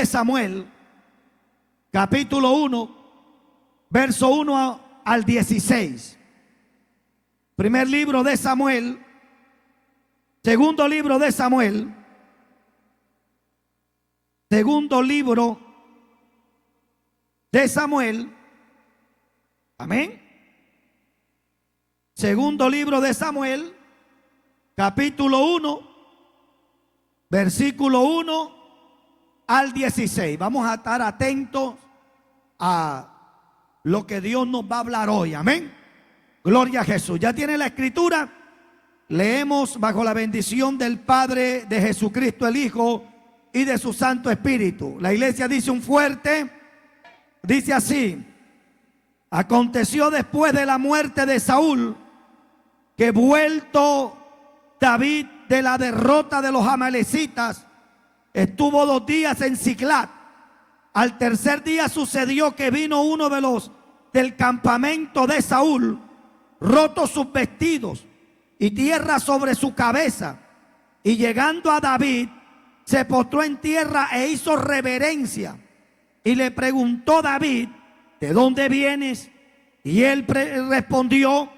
de Samuel, capítulo 1, verso 1 al 16. Primer libro de Samuel, segundo libro de Samuel, segundo libro de Samuel, amén. Segundo libro de Samuel, capítulo 1, versículo 1 al 16. Vamos a estar atentos a lo que Dios nos va a hablar hoy, amén. Gloria a Jesús. Ya tiene la escritura. Leemos bajo la bendición del Padre, de Jesucristo el Hijo y de su Santo Espíritu. La iglesia dice un fuerte, dice así: aconteció después de la muerte de Saúl, que vuelto David de la derrota de los amalecitas, estuvo 2 días en Siclag. Al tercer día sucedió que vino uno de los del campamento de Saúl, rotos sus vestidos y tierra sobre su cabeza, y llegando a David, se postró en tierra e hizo reverencia. Y le preguntó David: ¿de dónde vienes? Y él respondió: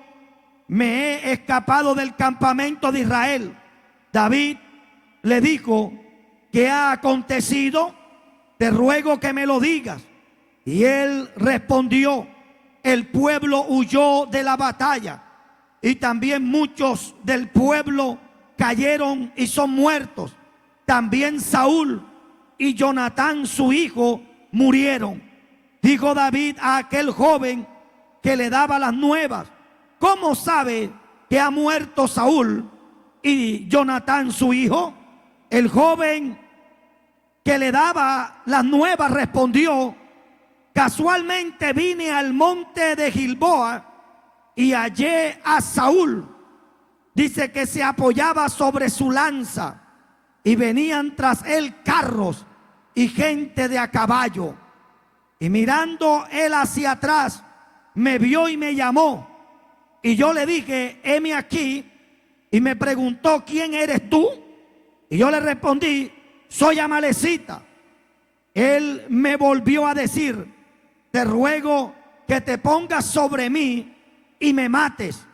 me he escapado del campamento de Israel. David le dijo: ¿qué ha acontecido? Te ruego que me lo digas. Y él respondió: el pueblo huyó de la batalla, y también muchos del pueblo cayeron y son muertos. También Saúl y Jonatán su hijo murieron. Dijo David a aquel joven que le daba las nuevas: ¿cómo sabe que ha muerto Saúl y Jonatán su hijo? El joven que le daba las nuevas respondió: casualmente vine al monte de Gilboa y hallé a Saúl. Dice que se apoyaba sobre su lanza y venían tras él carros y gente de a caballo. Y mirando él hacia atrás, me vio y me llamó. Y yo le dije: heme aquí. Y me preguntó: ¿quién eres tú? Y yo le respondí: soy amalecita. Él me volvió a decir: te ruego que te pongas sobre mí y me mates,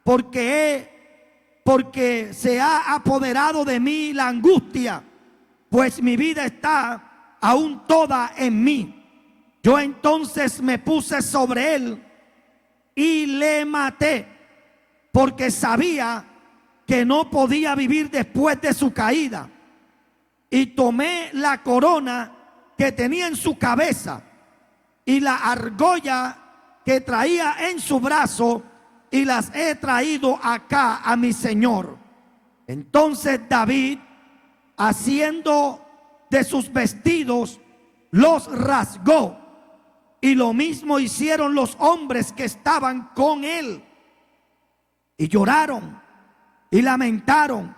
porque se ha apoderado de mí la angustia, pues mi vida está aún toda en mí. Yo entonces me puse sobre él y le maté, porque sabía que no podía vivir después de su caída. Y tomé la corona que tenía en su cabeza y la argolla que traía en su brazo, y las he traído acá a mi señor. Entonces David, haciendo de sus vestidos, los rasgó, y lo mismo hicieron los hombres que estaban con él. Y lloraron y lamentaron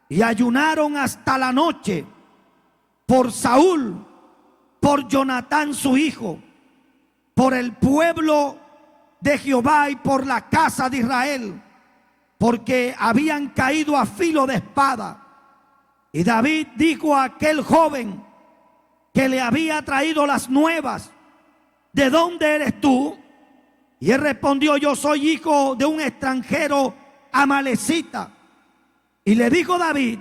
y ayunaron hasta la noche por Saúl, por Jonatán su hijo, por el pueblo de Jehová y por la casa de Israel, porque habían caído a filo de espada. Y David dijo a aquel joven que le había traído las nuevas: ¿de dónde eres tú? Y él respondió: yo soy hijo de un extranjero amalecita. Y le dijo David: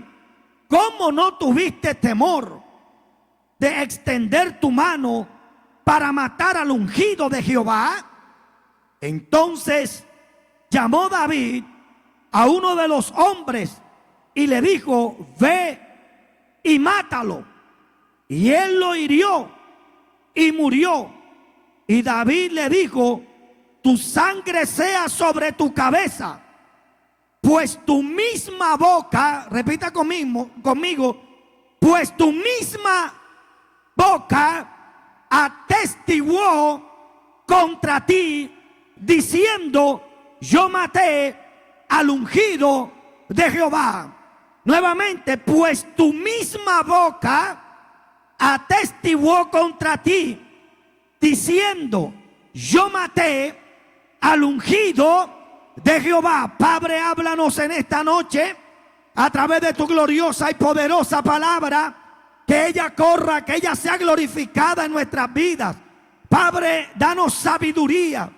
¿cómo no tuviste temor de extender tu mano para matar al ungido de Jehová? Entonces llamó David a uno de los hombres y le dijo: ve y mátalo. Y él lo hirió y murió. Y David le dijo: tu sangre sea sobre tu cabeza, pues tu misma boca, repita conmigo, pues tu misma boca atestiguó contra ti, diciendo: yo maté al ungido de Jehová. Nuevamente: pues tu misma boca atestiguó contra ti, diciendo: yo maté al ungido de Jehová. Padre, háblanos en esta noche a través de tu gloriosa y poderosa palabra. que ella corra, que ella sea glorificada en nuestras vidas. Padre, danos sabiduría,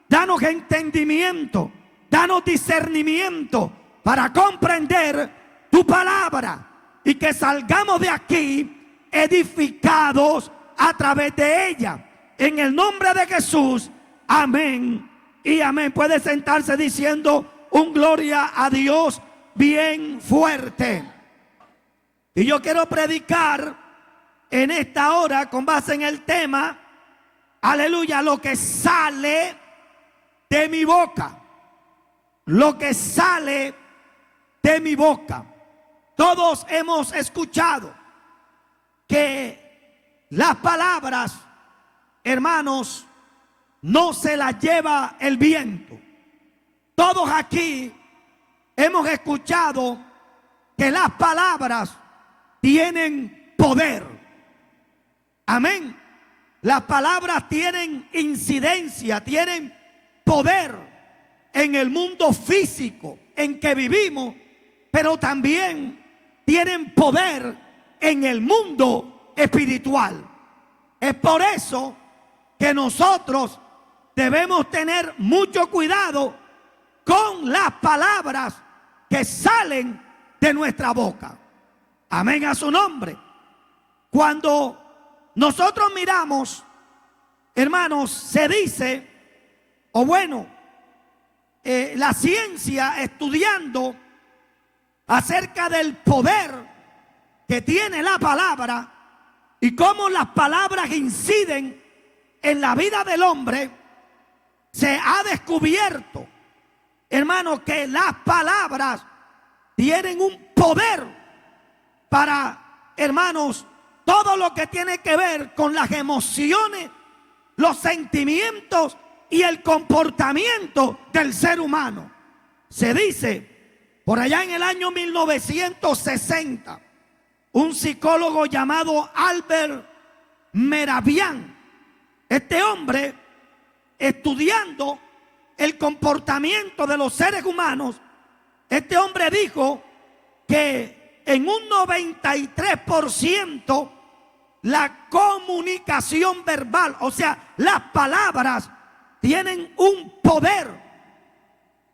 danos entendimiento, danos discernimiento para comprender tu palabra y que salgamos de aquí edificados a través de ella. En el nombre de Jesús, amén y amén. Puede sentarse diciendo un gloria a Dios bien fuerte. Y yo quiero predicar en esta hora con base en el tema, aleluya, lo que sale de mi boca. Lo que sale de mi boca. Todos hemos escuchado que las palabras, hermanos, no se las lleva el viento. Todos aquí hemos escuchado que las palabras tienen poder. Amén. Las palabras tienen incidencia, tienen poder en el mundo físico en que vivimos, pero también tienen poder en el mundo espiritual. Es por eso que nosotros debemos tener mucho cuidado con las palabras que salen de nuestra boca. Amén a su nombre. Cuando nosotros miramos, hermanos, se dice, o bueno, la ciencia estudiando acerca del poder que tiene la palabra y cómo las palabras inciden en la vida del hombre, se ha descubierto, hermanos, que las palabras tienen un poder para, hermanos, todo lo que tiene que ver con las emociones, los sentimientos y el comportamiento del ser humano. Se dice, por allá en el año 1960, un psicólogo llamado Albert Mehrabian, este hombre, estudiando el comportamiento de los seres humanos, este hombre dijo que en un 93% la comunicación verbal, o sea, las palabras tienen un poder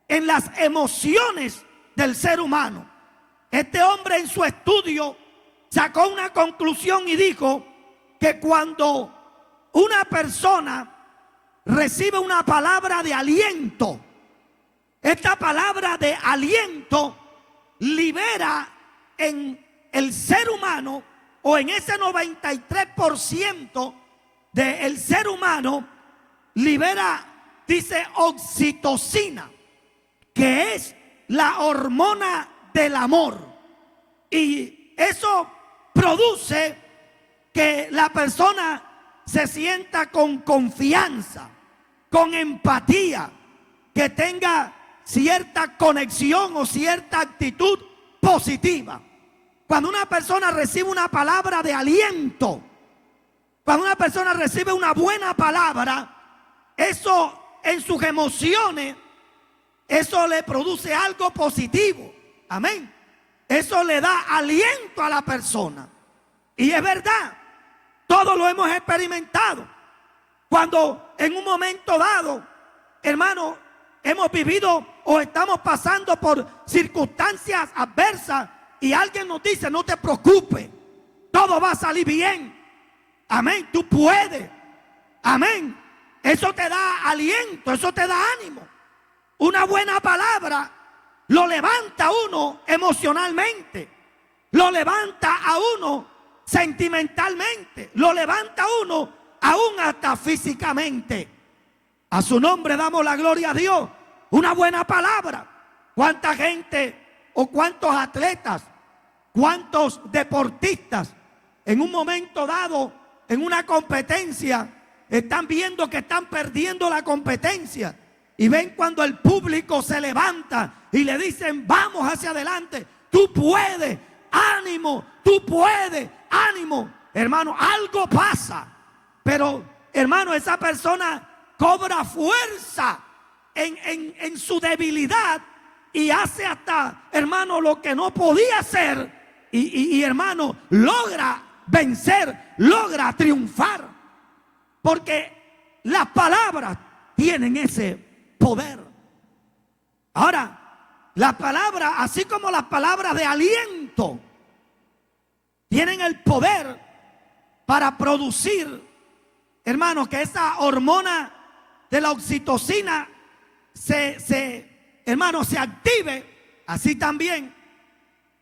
en las emociones del ser humano. Este hombre en su estudio sacó una conclusión y dijo que cuando una persona recibe una palabra de aliento, esta palabra de aliento libera en el ser humano, o en ese 93% del ser humano, libera, dice, oxitocina, que es la hormona del amor. Y eso produce que la persona se sienta con confianza, con empatía, que tenga cierta conexión o cierta actitud positiva. Cuando una persona recibe una palabra de aliento, cuando una persona recibe una buena palabra, eso en sus emociones, eso le produce algo positivo. Amén. Eso le da aliento a la persona. Y es verdad, todos lo hemos experimentado. Cuando en un momento dado, hermano, hemos vivido o estamos pasando por circunstancias adversas y alguien nos dice, no te preocupes, todo va a salir bien. Amén, tú puedes. Amén. Eso te da aliento, eso te da ánimo. Una buena palabra lo levanta a uno emocionalmente, lo levanta a uno sentimentalmente, lo levanta a uno aún hasta físicamente. A su nombre damos la gloria a Dios. Una buena palabra. ¿Cuánta gente o cuántos atletas, cuántos deportistas en un momento dado, en una competencia, están viendo que están perdiendo la competencia y ven cuando el público se levanta y le dicen, vamos hacia adelante, tú puedes, ánimo, tú puedes, ánimo? Hermano, algo pasa, pero hermano, esa persona cobra fuerza en su debilidad y hace hasta, hermano, lo que no podía hacer y hermano, logra vencer, logra triunfar. Porque las palabras tienen ese poder. Ahora, las palabras, así como las palabras de aliento, tienen el poder para producir, hermanos, que esa hormona de la oxitocina hermanos, se active. Así también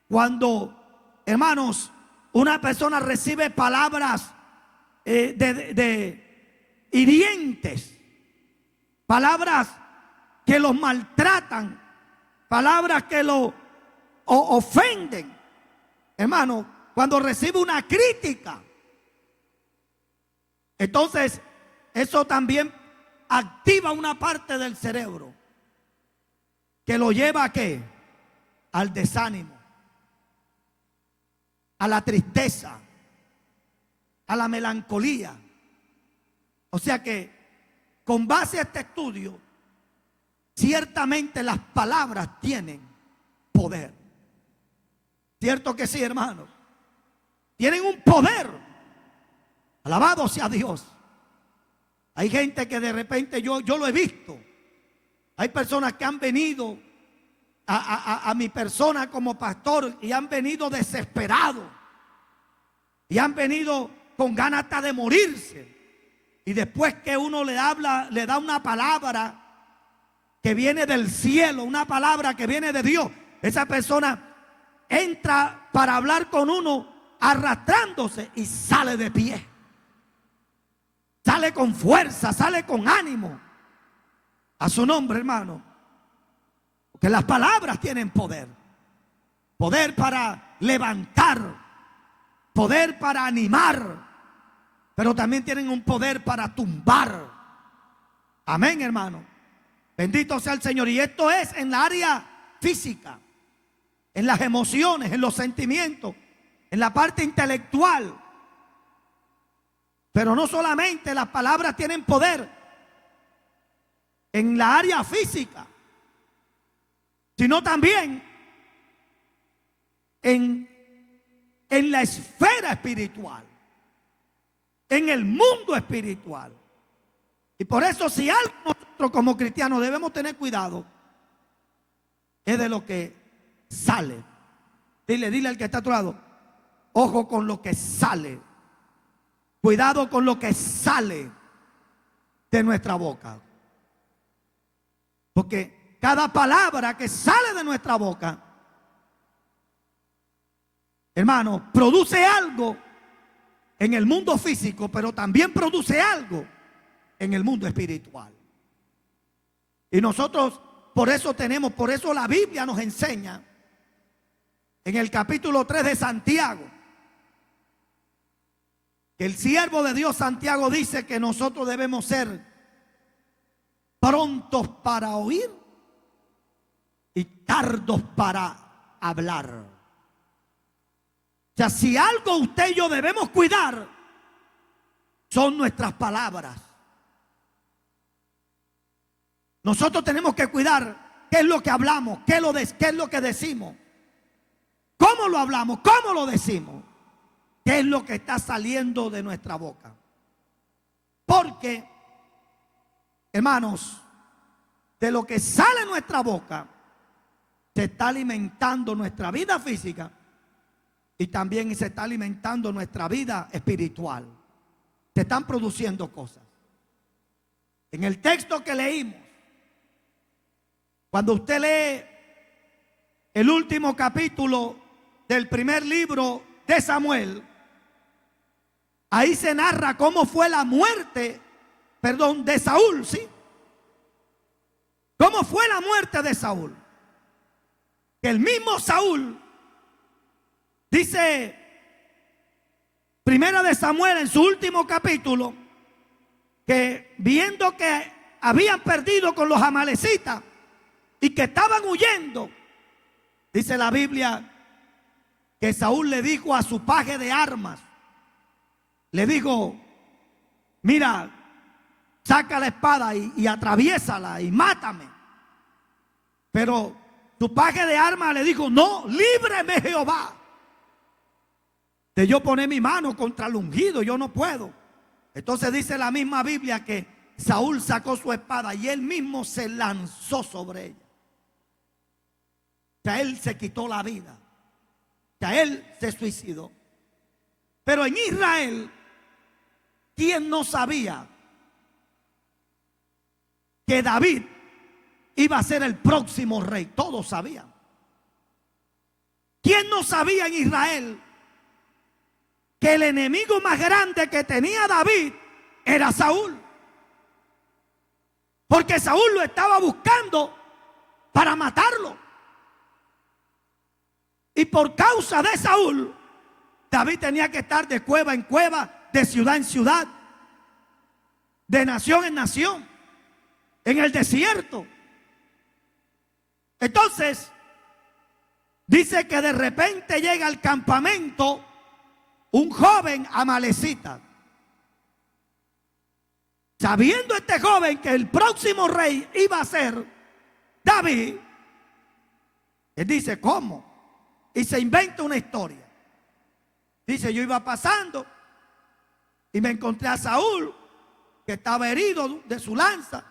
cuando, hermanos, una persona recibe palabras hirientes, palabras que los maltratan, palabras que lo ofenden, hermano, cuando recibe una crítica, entonces eso también activa una parte del cerebro que lo lleva ¿a qué? Al desánimo, a la tristeza, a la melancolía. O sea que con base a este estudio, ciertamente las palabras tienen poder. ¿Cierto que sí, hermanos? Tienen un poder. Alabado sea Dios. Hay gente que de repente yo lo he visto. Hay personas que han venido a mi persona como pastor y han venido desesperados. Y han venido con ganas hasta de morirse. Y después que uno le habla, le da una palabra que viene del cielo, una palabra que viene de Dios, esa persona entra para hablar con uno arrastrándose y sale de pie. Sale con fuerza, sale con ánimo. A su nombre, hermano. Porque las palabras tienen poder. Poder para levantar, poder para animar, pero también tienen un poder para tumbar. Amén, hermano. Bendito sea el Señor. Y esto es en la área física, en las emociones, en los sentimientos, en la parte intelectual. Pero no solamente las palabras tienen poder en la área física, sino también en la esfera espiritual, en el mundo espiritual. Y por eso, si algo nosotros como cristianos debemos tener cuidado, es de lo que sale. Dile al que está a tu lado, ojo con lo que sale. Cuidado con lo que sale de nuestra boca. Porque cada palabra que sale de nuestra boca, hermano, produce algo en el mundo físico, pero también produce algo en el mundo espiritual. Y nosotros por eso la Biblia nos enseña en el capítulo 3 de Santiago, que el siervo de Dios Santiago dice que nosotros debemos ser prontos para oír y tardos para hablar. O sea, si algo usted y yo debemos cuidar, son nuestras palabras. Nosotros tenemos que cuidar qué es lo que hablamos, qué es lo que decimos, cómo lo hablamos, cómo lo decimos, qué es lo que está saliendo de nuestra boca. Porque, hermanos, de lo que sale de nuestra boca se está alimentando nuestra vida física y también se está alimentando nuestra vida espiritual. Se están produciendo cosas. En el texto que leímos, cuando usted lee el último capítulo del primer libro de Samuel, ahí se narra cómo fue la muerte, de Saúl, ¿sí? ¿Cómo fue la muerte de Saúl? Que el mismo Saúl, dice Primera de Samuel en su último capítulo, que viendo que habían perdido con los amalecitas y que estaban huyendo, dice la Biblia que Saúl le dijo a su paje de armas, le dijo, mira, saca la espada y atraviésala y mátame. Pero su paje de armas le dijo, no, líbreme Jehová. de yo poner mi mano contra el ungido, yo no puedo. Entonces dice la misma Biblia que Saúl sacó su espada y él mismo se lanzó sobre ella. O sea, él se quitó la vida. O sea, él se suicidó. Pero en Israel, ¿quién no sabía que David iba a ser el próximo rey? Todos sabían. ¿Quién no sabía en Israel que el enemigo más grande que tenía David era Saúl? Porque Saúl lo estaba buscando para matarlo. Y por causa de Saúl, David tenía que estar de cueva en cueva, de ciudad en ciudad, de nación en nación, en el desierto. Entonces, dice que de repente llega al campamento un joven amalecita. Sabiendo este joven que el próximo rey iba a ser David, él dice, ¿cómo? Y se inventa una historia. Dice, yo iba pasando y me encontré a Saúl, que estaba herido de su lanza,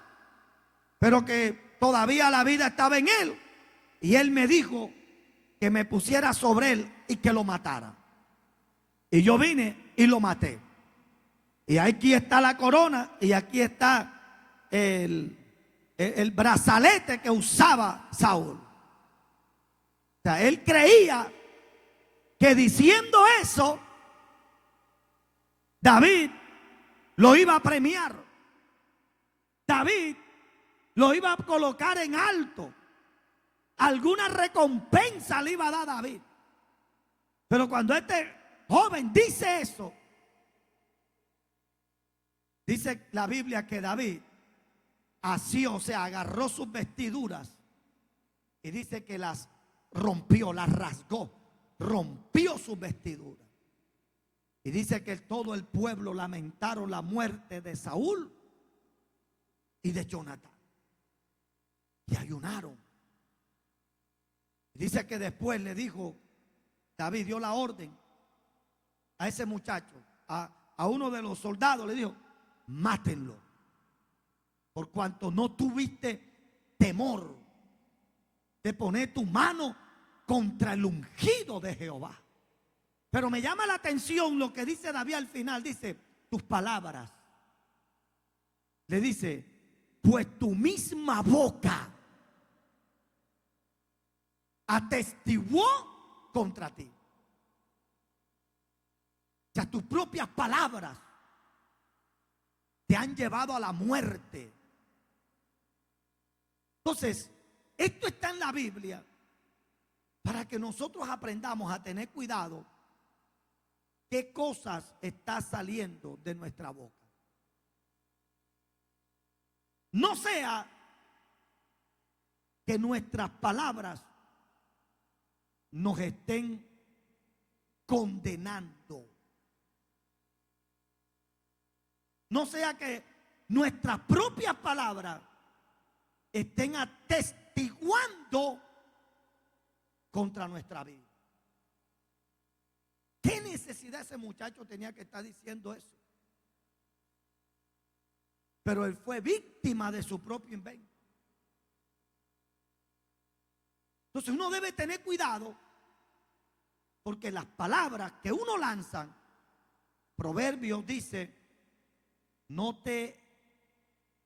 pero que todavía la vida estaba en él. Y él me dijo que me pusiera sobre él y que lo matara. Y yo vine y lo maté. Y aquí está la corona y aquí está el brazalete que usaba Saúl. O sea, él creía que diciendo eso, David lo iba a premiar. David lo iba a colocar en alto. Alguna recompensa le iba a dar a David. Pero cuando este joven dice eso, dice la Biblia que David asió, o sea, agarró sus vestiduras y dice que las rompió, las rasgó, rompió sus vestiduras. Y dice que todo el pueblo lamentaron la muerte de Saúl y de Jonatán. Y ayunaron. Dice que después le dijo, David dio la orden a ese muchacho, a uno de los soldados, le dijo, mátenlo, por cuanto no tuviste temor de poner tu mano contra el ungido de Jehová. Pero me llama la atención lo que dice David al final. Dice, tus palabras. Le dice, pues tu misma boca atestiguó contra ti. O sea, tus propias palabras te han llevado a la muerte. Entonces, esto está en la Biblia para que nosotros aprendamos a tener cuidado qué cosas está saliendo de nuestra boca. No sea que nuestras palabras nos estén condenando. No sea que nuestras propias palabras estén atestiguando contra nuestra vida. ¿Qué necesidad ese muchacho tenía que estar diciendo eso? Pero él fue víctima de su propio invento. Entonces uno debe tener cuidado, porque las palabras que uno lanza, Proverbios dice, no te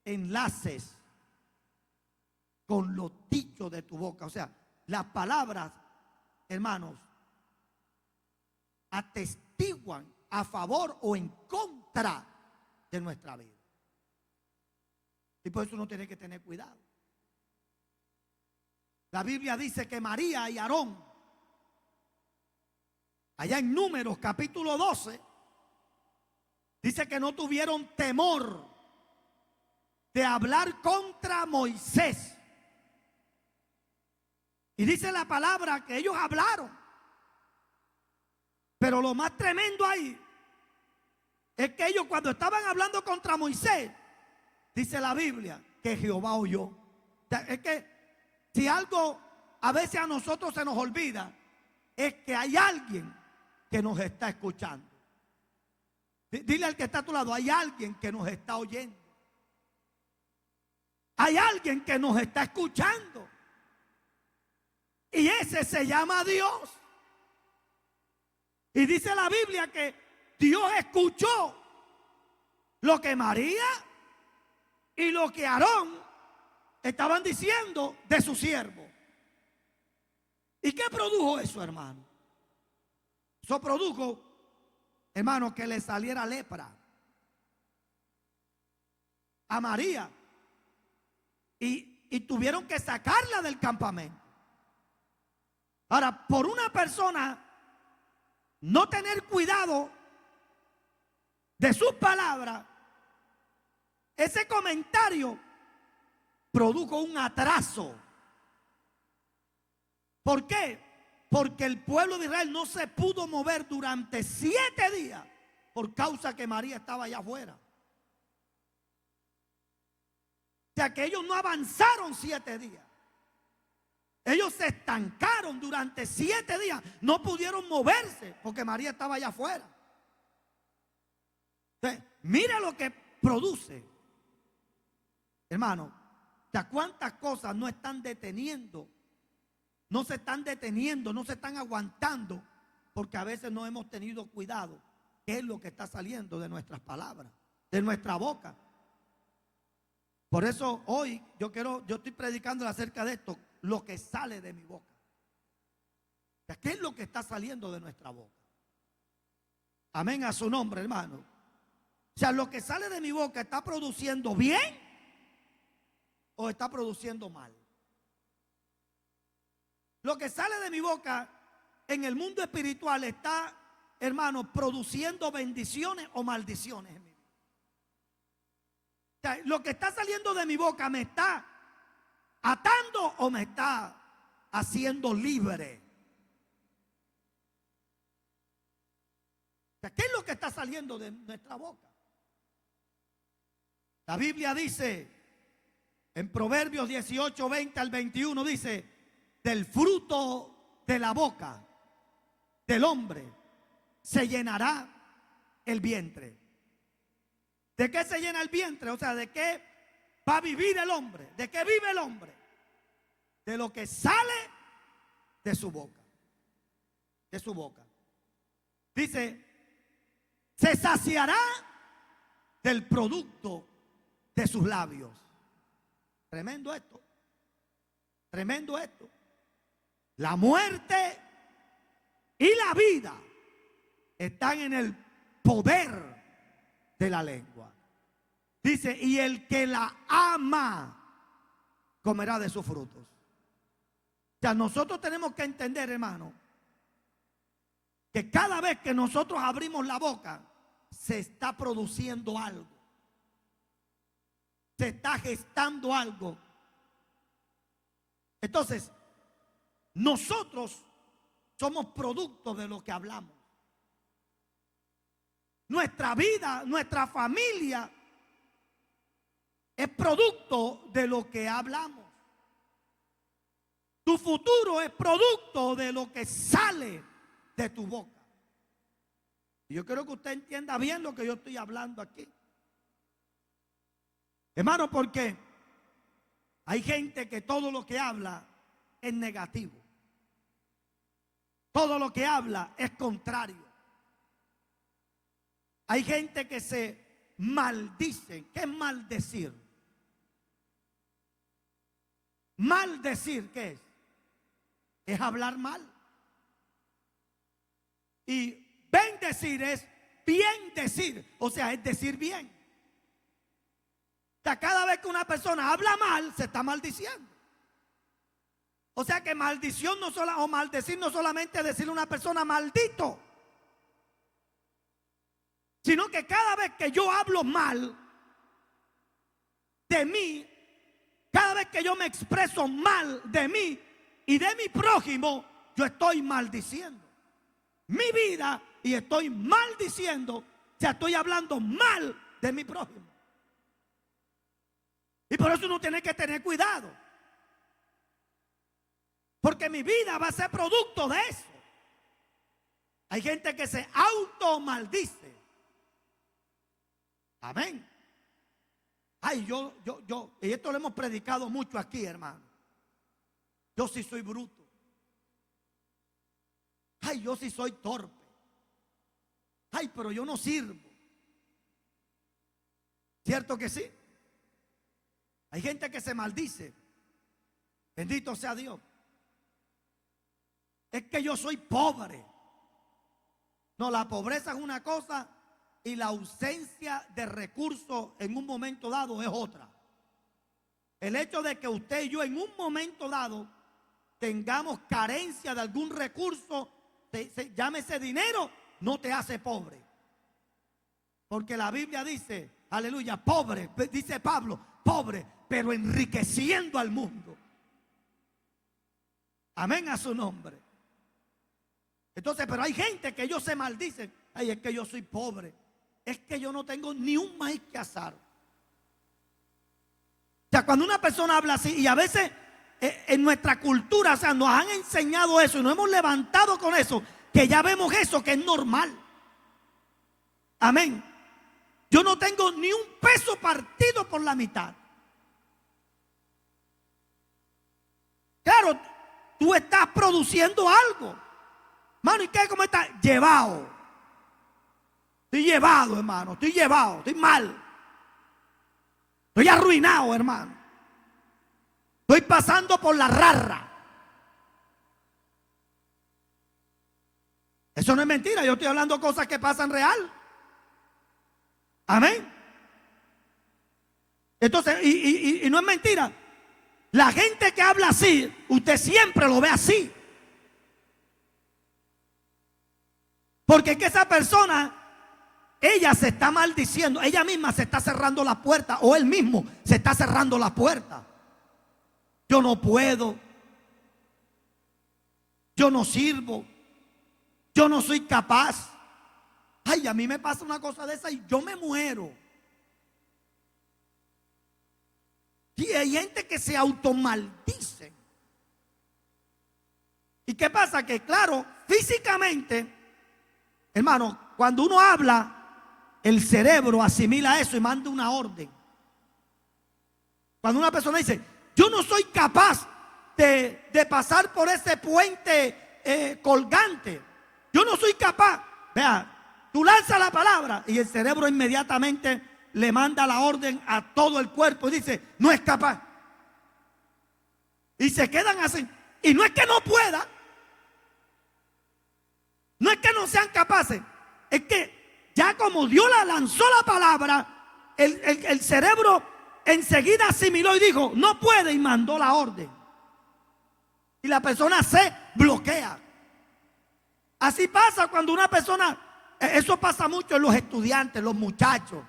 enlaces con los dichos de tu boca. O sea, las palabras, hermanos, atestiguan a favor o en contra de nuestra vida. Y por eso uno tiene que tener cuidado. La Biblia dice que María y Aarón, allá en Números capítulo 12, dice que no tuvieron temor de hablar contra Moisés. Y dice la palabra que ellos hablaron. Pero lo más tremendo ahí es que ellos, cuando estaban hablando contra Moisés, dice la Biblia que Jehová oyó. O sea, es que si algo a veces a nosotros se nos olvida, es que hay alguien que nos está escuchando. Dile al que está a tu lado, hay alguien que nos está oyendo. Hay alguien que nos está escuchando. Y ese se llama Dios. Y dice la Biblia que Dios escuchó lo que María y lo que Aarón estaban diciendo de su siervo. ¿Y qué produjo eso, hermano? Eso produjo, hermano, que le saliera lepra a María. Y tuvieron que sacarla del campamento. Ahora, por una persona no tener cuidado de sus palabras, ese comentario produjo un atraso. ¿Por qué? Porque el pueblo de Israel no se pudo mover durante 7 días por causa que María estaba allá afuera. O sea que ellos no avanzaron 7 días. Ellos se estancaron durante 7 días. No pudieron moverse porque María estaba allá afuera. Entonces, mira lo que produce. Hermano, ¿cuántas cosas no están deteniendo? No se están deteniendo, no se están aguantando, porque a veces no hemos tenido cuidado. ¿Qué es lo que está saliendo de nuestras palabras, de nuestra boca? Por eso hoy yo estoy predicando acerca de esto, lo que sale de mi boca. ¿Qué es lo que está saliendo de nuestra boca? Amén a su nombre, hermano. O sea, lo que sale de mi boca, ¿está produciendo bien o está produciendo mal? Lo que sale de mi boca en el mundo espiritual está, hermano, produciendo bendiciones o maldiciones en mi vida. O sea, lo que está saliendo de mi boca me está atando o me está haciendo libre. O sea, ¿qué es lo que está saliendo de nuestra boca? La Biblia dice en Proverbios 18, 20 al 21, dice: del fruto de la boca del hombre se llenará el vientre. ¿De qué se llena el vientre? O sea, ¿de qué va a vivir el hombre? ¿De qué vive el hombre? De lo que sale de su boca. De su boca. Dice, se saciará del producto de sus labios. Tremendo esto. Tremendo esto. La muerte y la vida están en el poder de la lengua. Dice, y el que la ama comerá de sus frutos. O sea, nosotros tenemos que entender, hermano, que cada vez que nosotros abrimos la boca, se está produciendo algo. Se está gestando algo. Entonces, nosotros somos producto de lo que hablamos. Nuestra vida, nuestra familia es producto de lo que hablamos. Tu futuro es producto de lo que sale de tu boca. Y yo quiero que usted entienda bien lo que yo estoy hablando aquí. Hermano, porque hay gente que todo lo que habla es negativo. Todo lo que habla es contrario. Hay gente que se maldice. ¿Qué es maldecir? Maldecir, ¿qué es? Es hablar mal. Y bendecir es bien decir, o sea, es decir bien. O sea, cada vez que una persona habla mal, se está maldiciendo. O sea que maldición no solo, o maldecir no solamente es decirle a una persona maldito, sino que cada vez que yo hablo mal de mí, cada vez que yo me expreso mal de mí y de mi prójimo, yo estoy maldiciendo mi vida y estoy maldiciendo, o sea, estoy hablando mal de mi prójimo. Y por eso uno tiene que tener cuidado, porque mi vida va a ser producto de eso. Hay gente que se automaldice. Amén. Ay, y esto lo hemos predicado mucho aquí, hermano. Yo sí soy bruto. Ay, yo sí soy torpe. Ay, pero yo no sirvo. ¿Cierto que sí? Hay gente que se maldice. Bendito sea Dios. Es que yo soy pobre. No, la pobreza es una cosa y la ausencia de recursos en un momento dado es otra. El hecho de que usted y yo en un momento dado tengamos carencia de algún recurso, llámese dinero, no te hace pobre. Porque la Biblia dice, aleluya, pobre, dice Pablo, pobre, pero enriqueciendo al mundo. Amén a su nombre. Entonces, pero hay gente que ellos se maldicen. Ay, es que yo soy pobre. Es que yo no tengo ni un maíz que asar. O sea, cuando una persona habla así, y a veces en nuestra cultura, o sea, nos han enseñado eso y nos hemos levantado con eso, que ya vemos eso, que es normal. Amén. Yo no tengo ni un peso partido por la mitad. Claro, tú estás produciendo algo. Mano, ¿y qué? ¿Cómo estás? Llevado. Estoy llevado, hermano. Estoy llevado. Estoy mal. Estoy arruinado, hermano. Estoy pasando por la rarra. Eso no es mentira. Yo estoy hablando cosas que pasan real. Amén. Entonces, y no es mentira. La gente que habla así, usted siempre lo ve así. Porque es que esa persona, ella se está maldiciendo, ella misma se está cerrando la puerta, o él mismo se está cerrando la puerta. Yo no puedo, yo no sirvo, yo no soy capaz. Ay, a mí me pasa una cosa de esa y yo me muero. Y hay gente que se automaldice. ¿Y qué pasa? Que claro, físicamente, hermano, cuando uno habla, el cerebro asimila eso y manda una orden. Cuando una persona dice, yo no soy capaz de pasar por ese puente colgante, yo no soy capaz. Vea, tú lanzas la palabra y el cerebro inmediatamente le manda la orden a todo el cuerpo y dice, no es capaz. Y se quedan así. Y no es que no pueda, no es que no sean capaces, es que ya como Dios la lanzó la palabra, el cerebro enseguida asimiló y dijo, no puede, y mandó la orden. Y la persona se bloquea. Así pasa cuando una persona, eso pasa mucho en los estudiantes, los muchachos.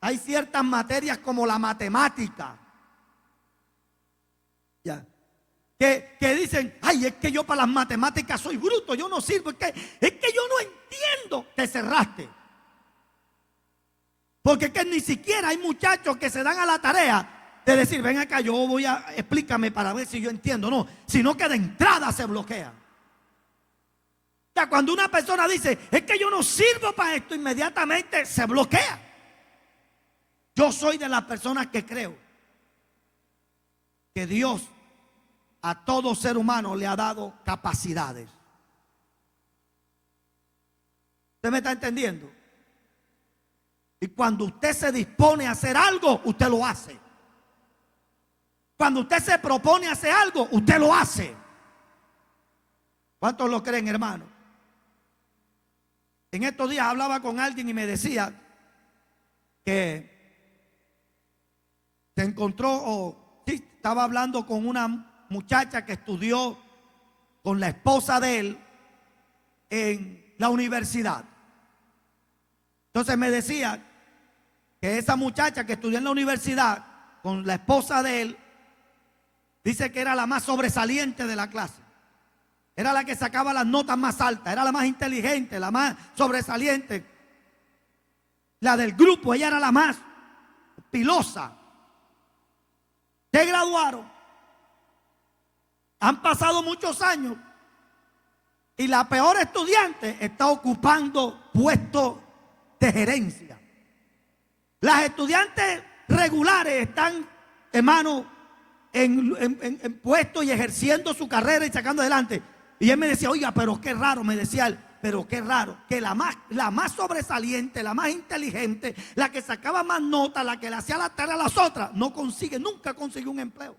Hay ciertas materias como la matemática, ya, que dicen, ay, es que yo para las matemáticas soy bruto, yo no sirvo, es que yo no entiendo. Te cerraste. Porque es que ni siquiera hay muchachos que se dan a la tarea de decir, ven acá, yo voy a, explícame para ver si yo entiendo. No, sino que de entrada se bloquean. O sea, cuando una persona dice, es que yo no sirvo para esto, inmediatamente se bloquea. Yo soy de las personas que creo que Dios a todo ser humano le ha dado capacidades. ¿Usted me está entendiendo? Y cuando usted se dispone a hacer algo, usted lo hace. Cuando usted se propone hacer algo, usted lo hace. ¿Cuántos lo creen, hermano? En estos días hablaba con alguien y me decía que se encontró, sí, estaba hablando con una muchacha que estudió con la esposa de él en la universidad. Entonces me decía que esa muchacha que estudió en la universidad con la esposa de él, dice que era la más sobresaliente de la clase. Era la que sacaba las notas más altas, era la más inteligente, la más sobresaliente. La del grupo, ella era la más pilosa. Se graduaron. Han pasado muchos años Y la peor estudiante está ocupando puestos de gerencia. Las estudiantes regulares están, hermano, en puestos y ejerciendo su carrera y sacando adelante. Y él me decía, oiga, pero qué raro, me decía él, pero qué raro, que la más sobresaliente, la más inteligente, la que sacaba más notas, la que le hacía la tarea a las otras, nunca consiguió un empleo.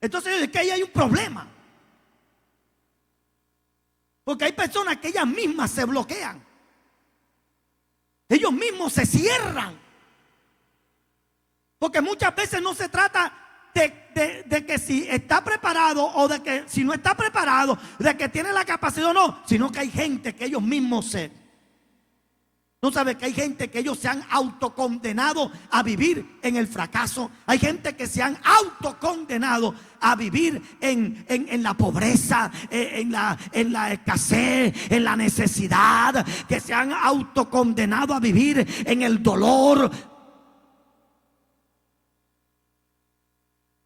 Entonces es que ahí hay un problema. Porque hay personas que ellas mismas se bloquean. Ellos mismos se cierran. Porque muchas veces no se trata de que si está preparado o de que si no está preparado, de que tiene la capacidad o no, sino que hay gente que ellos mismos no sabe que hay gente que ellos se han autocondenado a vivir en el fracaso. Hay gente que se han autocondenado a vivir en la pobreza, en la escasez, en la necesidad, que se han autocondenado a vivir en el dolor.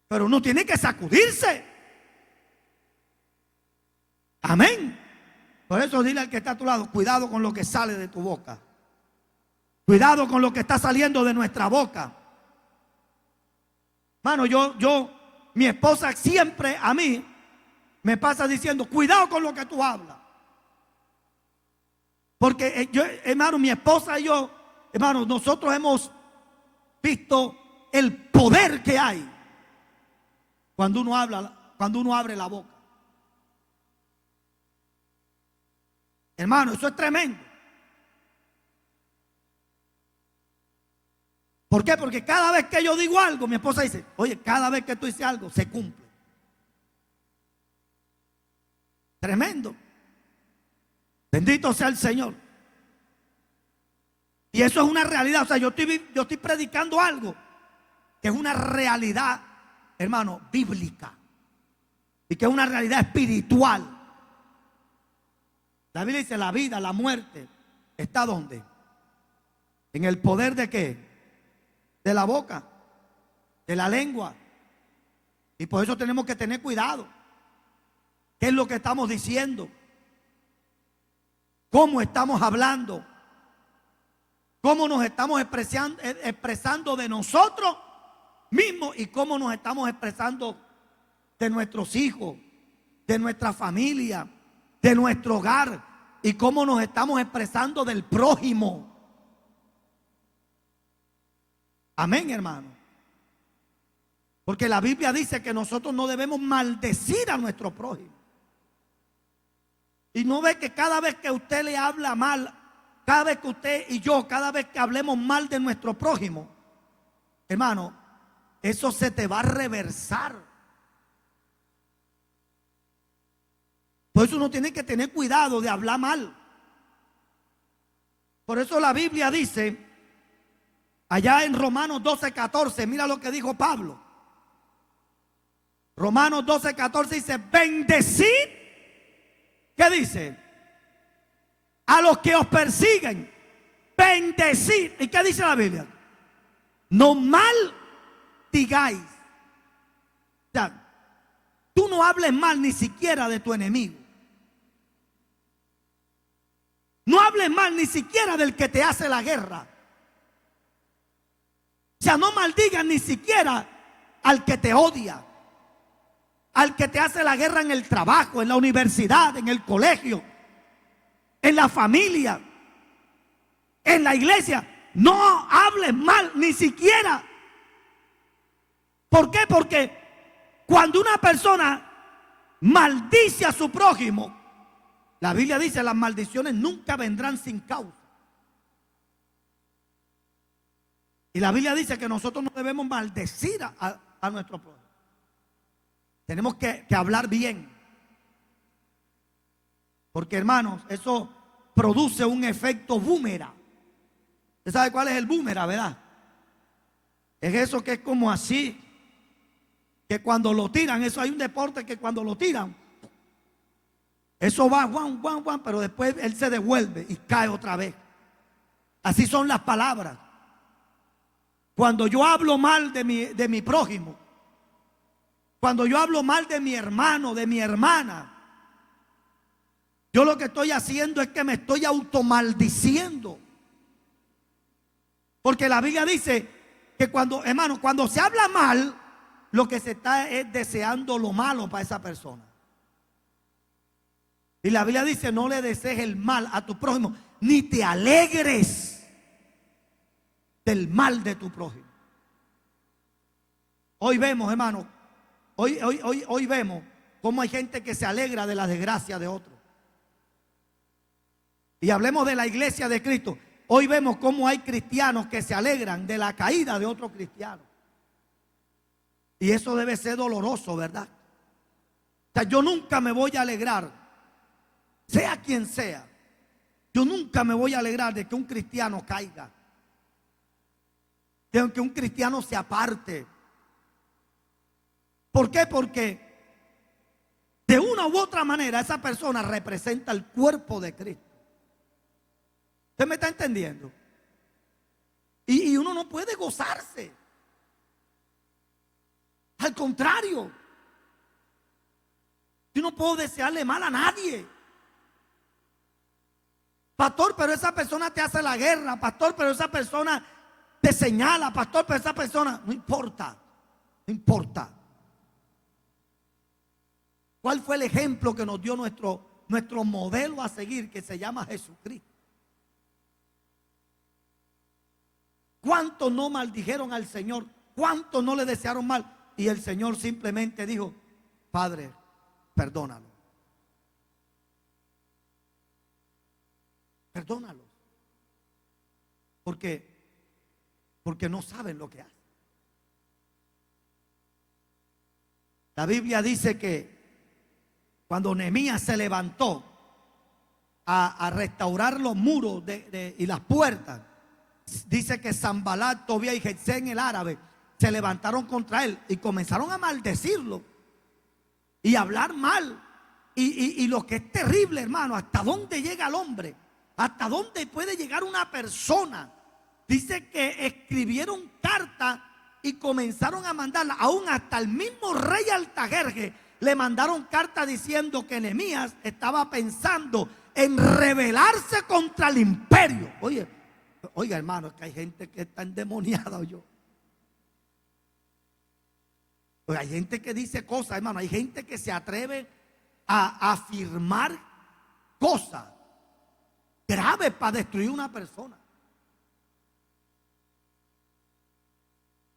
Pero uno tiene que sacudirse. Amén. Por eso dile al que está a tu lado, cuidado con lo que sale de tu boca. Cuidado con lo que está saliendo de nuestra boca. Mano, mi esposa siempre a mí me pasa diciendo, cuidado con lo que tú hablas. Porque hermano, mi esposa y yo, hermano, nosotros hemos visto el poder que hay cuando uno habla, cuando uno abre la boca. Hermano, eso es tremendo. ¿Por qué? Porque cada vez que yo digo algo, mi esposa dice, oye, cada vez que tú dices algo, se cumple. Tremendo. Bendito sea el Señor. Y eso es una realidad. O sea, yo estoy predicando algo que es una realidad, hermano, bíblica. Y que es una realidad espiritual. La Biblia dice, la vida, la muerte, ¿está dónde? ¿En el poder de qué? De la boca, de la lengua. Y por eso tenemos que tener cuidado. ¿Qué es lo que estamos diciendo? ¿Cómo estamos hablando? ¿Cómo nos estamos expresando de nosotros mismos? Y cómo nos estamos expresando de nuestros hijos, de nuestra familia, de nuestro hogar. Y cómo nos estamos expresando del prójimo. Amén, hermano. Porque la Biblia dice que nosotros no debemos maldecir a nuestro prójimo. Y no ve que cada vez que usted le habla mal, cada vez que usted y yo, cada vez que hablemos mal de nuestro prójimo, hermano, eso se te va a reversar. Por eso uno tiene que tener cuidado de hablar mal. Por eso la Biblia dice, allá en Romanos 12:14, mira lo que dijo Pablo. Romanos 12:14 dice, bendecid, ¿qué dice? A los que os persiguen, bendecid. ¿Y qué dice la Biblia? No mal digáis. O sea, tú no hables mal ni siquiera de tu enemigo. No hables mal ni siquiera del que te hace la guerra. O sea, no maldigas ni siquiera al que te odia, al que te hace la guerra en el trabajo, en la universidad, en el colegio, en la familia, en la iglesia. No hables mal ni siquiera. ¿Por qué? Porque cuando una persona maldice a su prójimo, la Biblia dice, las maldiciones nunca vendrán sin causa. Y la Biblia dice que nosotros no debemos maldecir a nuestro prójimo. Tenemos que hablar bien. Porque, hermanos, eso produce un efecto boomerang. ¿Usted sabe cuál es el boomerang, verdad? Es eso que es como así, que cuando lo tiran, eso hay un deporte que cuando lo tiran, eso va, guan, guan, guan, pero después él se devuelve y cae otra vez. Así son las palabras. Cuando yo hablo mal de mi prójimo, Cuando yo hablo mal de mi hermano, de mi hermana, yo lo que estoy haciendo es que me estoy automaldiciendo. Porque la Biblia dice que cuando, hermano, cuando se habla mal, lo que se está es deseando lo malo para esa persona. Y la Biblia dice: no le desees el mal a tu prójimo, ni te alegres del mal de tu prójimo. Hoy vemos, hermano, hoy vemos cómo hay gente que se alegra de la desgracia de otros. Y hablemos de la iglesia de Cristo. Hoy vemos cómo hay cristianos que se alegran de la caída de otros cristianos. Y eso debe ser doloroso, ¿verdad? O sea, yo nunca me voy a alegrar, sea quien sea. Yo nunca me voy a alegrar de que un cristiano caiga, de que un cristiano se aparte. ¿Por qué? Porque de una u otra manera esa persona representa el cuerpo de Cristo. ¿Usted me está entendiendo? Y uno no puede gozarse. Al contrario, yo no puedo desearle mal a nadie. Pastor, pero esa persona te hace la guerra. Pastor, pero esa persona te señala. Pastor, pero esa persona, no importa, no importa. ¿Cuál fue el ejemplo que nos dio nuestro modelo a seguir, que se llama Jesucristo? ¿Cuántos no maldijeron al Señor? ¿Cuántos no le desearon mal? Y el Señor simplemente dijo: Padre, perdónalo. Perdónalo. Porque no saben lo que hacen. La Biblia dice que cuando Nehemías se levantó a restaurar los muros y las puertas, dice que Sanbalat, Tobías y Gesem el árabe se levantaron contra él y comenzaron a maldecirlo y a hablar mal. Y lo que es terrible, hermano, hasta dónde llega el hombre, hasta dónde puede llegar una persona. Dice que escribieron cartas y comenzaron a mandarla, aún hasta el mismo rey Artajerjes le mandaron cartas diciendo que Nehemías estaba pensando en rebelarse contra el imperio. Oiga, hermano, es que hay gente que está endemoniada. Hay gente que dice cosas, hermano. Hay gente que se atreve a afirmar cosas graves para destruir una persona.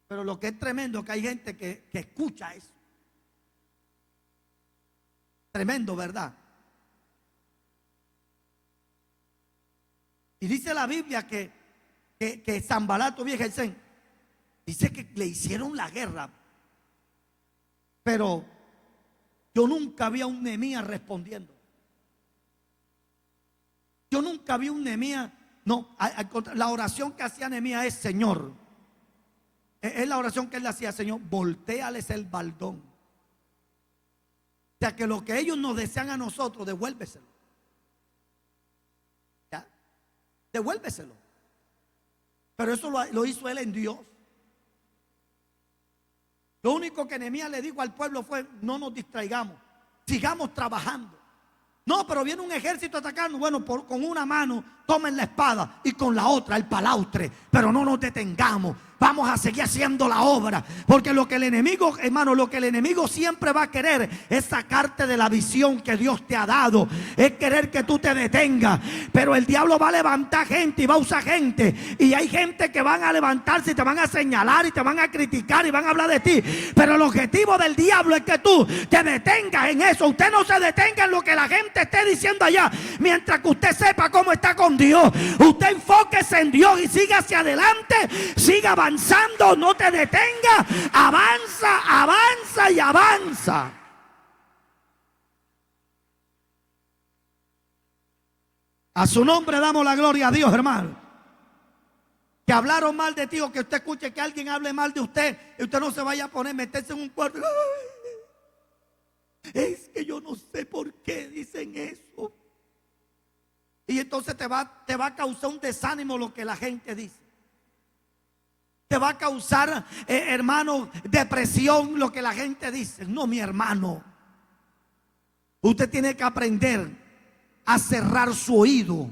Pero lo que es tremendo es que hay gente que escucha eso. Tremendo, ¿verdad? Y dice la Biblia que Sanbalat, Tobías y Gesem, dice que le hicieron la guerra. Pero yo nunca vi a un Nehemías respondiendo. Yo nunca vi un Nehemías. No, la oración que hacía Nehemías es: Señor, es la oración que él le hacía: Señor, voltéales el baldón. O sea, que lo que ellos nos desean a nosotros, devuélveselo. ¿Ya? Devuélveselo. Pero eso lo hizo él en Dios. Lo único que Nehemías le dijo al pueblo fue: no nos distraigamos, sigamos trabajando. No, pero viene un ejército a atacarnos. Bueno, con una mano tomen la espada y con la otra el palaustre, pero no nos detengamos. Vamos a seguir haciendo la obra, porque lo que el enemigo, hermano, lo que el enemigo siempre va a querer es sacarte de la visión que Dios te ha dado, es querer que tú te detengas. Pero el diablo va a levantar gente y va a usar gente, y hay gente que van a levantarse y te van a señalar y te van a criticar y van a hablar de ti. Pero el objetivo del diablo es que tú te detengas en eso. Usted no se detenga en lo que la gente esté diciendo allá, mientras que usted sepa cómo está con Dios. Usted enfóquese en Dios y siga hacia adelante, siga avanzando, no te detenga, avanza, avanza y avanza. A su nombre damos la gloria a Dios, hermano. Que hablaron mal de ti, o que usted escuche que alguien hable mal de usted, y usted no se vaya a poner, meterse en un cuarto. Es que yo no sé por qué dicen eso. Y entonces te va a causar un desánimo lo que la gente dice. te va a causar, hermano, depresión lo que la gente dice. No, mi hermano. Usted tiene que aprender a cerrar su oído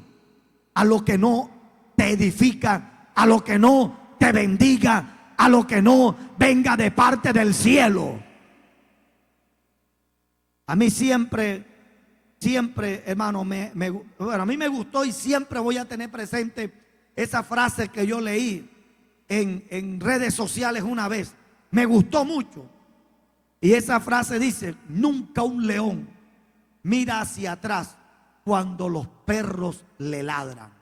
a lo que no te edifica, a lo que no te bendiga, a lo que no venga de parte del cielo. A mí siempre, hermano, bueno, a mí me gustó y siempre voy a tener presente esa frase que yo leí en redes sociales una vez. Me gustó mucho. Y esa frase dice: nunca un león mira hacia atrás cuando los perros le ladran.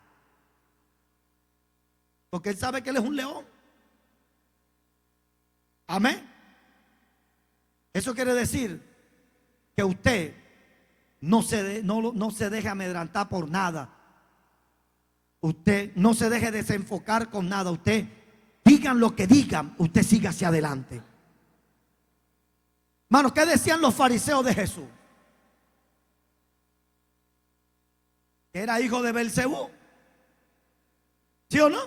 Porque él sabe que él es un león. Amén. Eso quiere decir que usted no se deje amedrentar por nada. Usted no se deje desenfocar con nada. Usted, digan lo que digan, usted siga hacia adelante. Hermanos, ¿qué decían los fariseos de Jesús? Que era hijo de Belcebú. ¿Sí o no?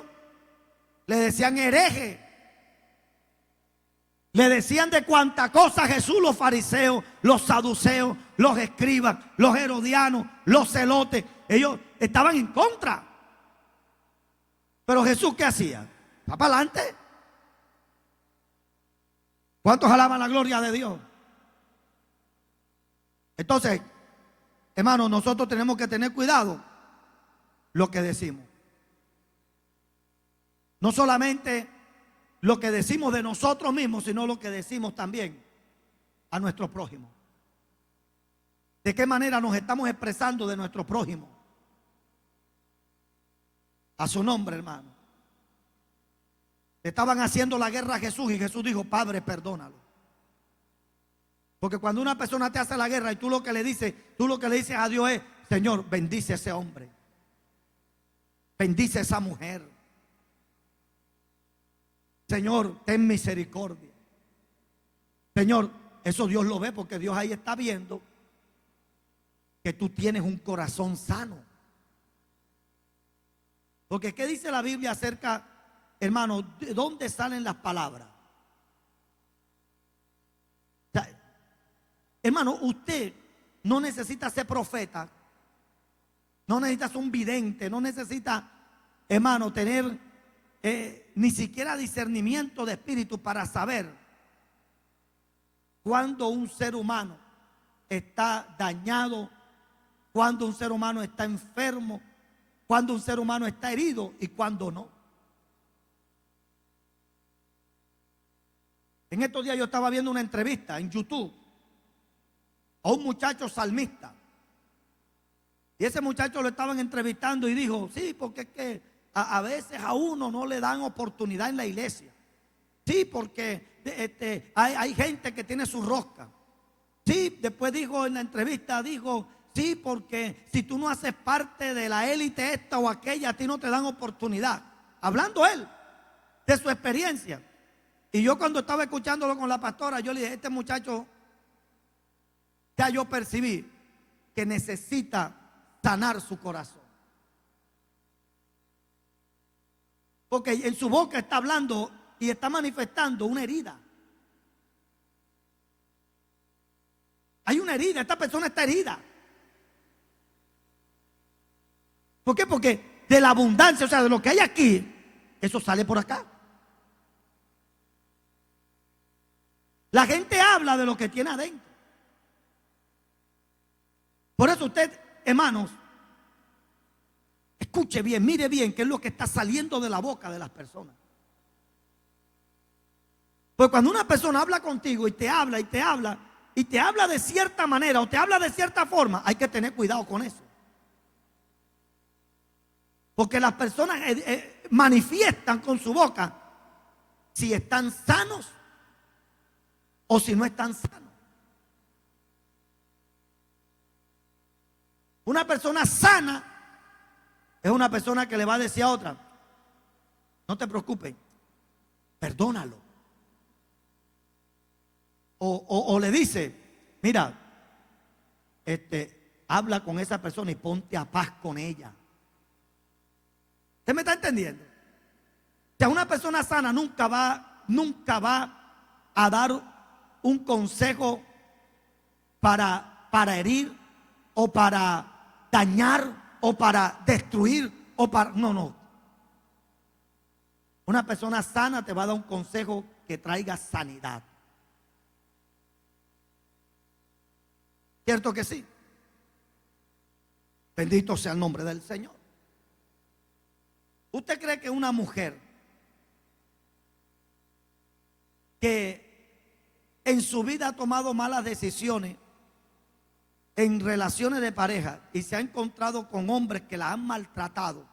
Le decían hereje. Le decían de cuánta cosa a Jesús los fariseos, los saduceos, los escribas, los herodianos, los celotes. Ellos estaban en contra. Pero Jesús, ¿qué hacía? ¿Va para adelante? ¿Cuántos alaban la gloria de Dios? Entonces, hermanos, nosotros tenemos que tener cuidado lo que decimos. No solamente lo que decimos de nosotros mismos, sino lo que decimos también a nuestro prójimo. ¿De qué manera nos estamos expresando de nuestro prójimo? A su nombre, hermano. Estaban haciendo la guerra a Jesús y Jesús dijo: Padre, perdónalo. Porque cuando una persona te hace la guerra y tú lo que le dices a Dios es: Señor, bendice a ese hombre, bendice a esa mujer, Señor, ten misericordia. Señor, eso Dios lo ve, porque Dios ahí está viendo que tú tienes un corazón sano. Porque ¿qué dice la Biblia acerca, hermano, de dónde salen las palabras? O sea, hermano, usted no necesita ser profeta, no necesita ser un vidente, no necesita, hermano, tener ni siquiera discernimiento de espíritu para saber cuando un ser humano está dañado, cuando un ser humano está enfermo, cuando un ser humano está herido y cuando no. En estos días yo estaba viendo una entrevista en YouTube a un muchacho salmista. Y ese muchacho lo estaban entrevistando y dijo: sí, porque es que a veces a uno no le dan oportunidad en la iglesia. Sí, porque hay gente que tiene su rosca. Sí, después dijo en la entrevista, dijo: sí, porque si tú no haces parte de la élite esta o aquella, a ti no te dan oportunidad. Hablando él de su experiencia. Y yo, cuando estaba escuchándolo con la pastora, yo le dije: este muchacho, ya yo percibí que necesita sanar su corazón. Porque en su boca está hablando y está manifestando una herida. Hay una herida, esta persona está herida. ¿Por qué? Porque de la abundancia, o sea, de lo que hay aquí, eso sale por acá. La gente habla de lo que tiene adentro. Por eso usted, hermanos, escuche bien, mire bien qué es lo que está saliendo de la boca de las personas. Pues cuando una persona habla contigo y te habla y te habla y te habla de cierta manera o te habla de cierta forma, hay que tener cuidado con eso. Porque las personas manifiestan con su boca si están sanos o si no están sanos. Una persona sana es una persona que le va a decir a otra: no te preocupes, perdónalo. O le dice: mira, habla con esa persona y ponte a paz con ella. ¿Usted me está entendiendo? sea, una persona sana nunca va a dar un consejo para herir o para dañar o para destruir o para... No, no. Una persona sana te va a dar un consejo que traiga sanidad. ¿Cierto que sí? Bendito sea el nombre del Señor. ¿Usted cree que una mujer que en su vida ha tomado malas decisiones en relaciones de pareja y se ha encontrado con hombres que la han maltratado,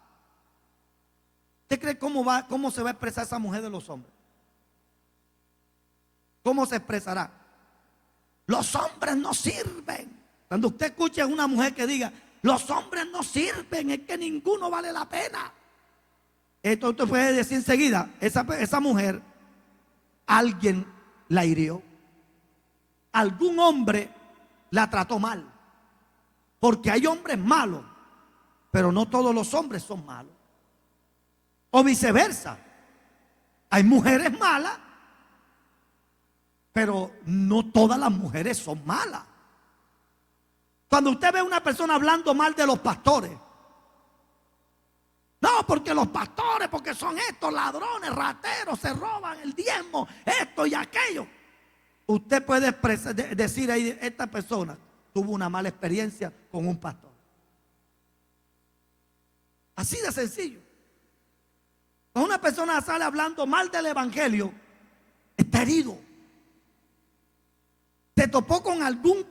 ¿usted cree cómo se va a expresar esa mujer de los hombres? ¿Cómo se expresará? Los hombres no sirven. Cuando usted escuche a una mujer que diga, los hombres no sirven, es que ninguno vale la pena. Esto usted puede decir enseguida, esa mujer, alguien la hirió. Algún hombre la trató mal. Porque hay hombres malos, pero no todos los hombres son malos. O viceversa. Hay mujeres malas, pero no todas las mujeres son malas. Cuando usted ve a una persona hablando mal de los pastores, no, porque los pastores, porque son estos ladrones, rateros, se roban el diezmo, esto y aquello. Usted puede decir ahí, esta persona tuvo una mala experiencia con un pastor. Así de sencillo. Cuando una persona sale hablando mal del evangelio, está herido. Se topó con algún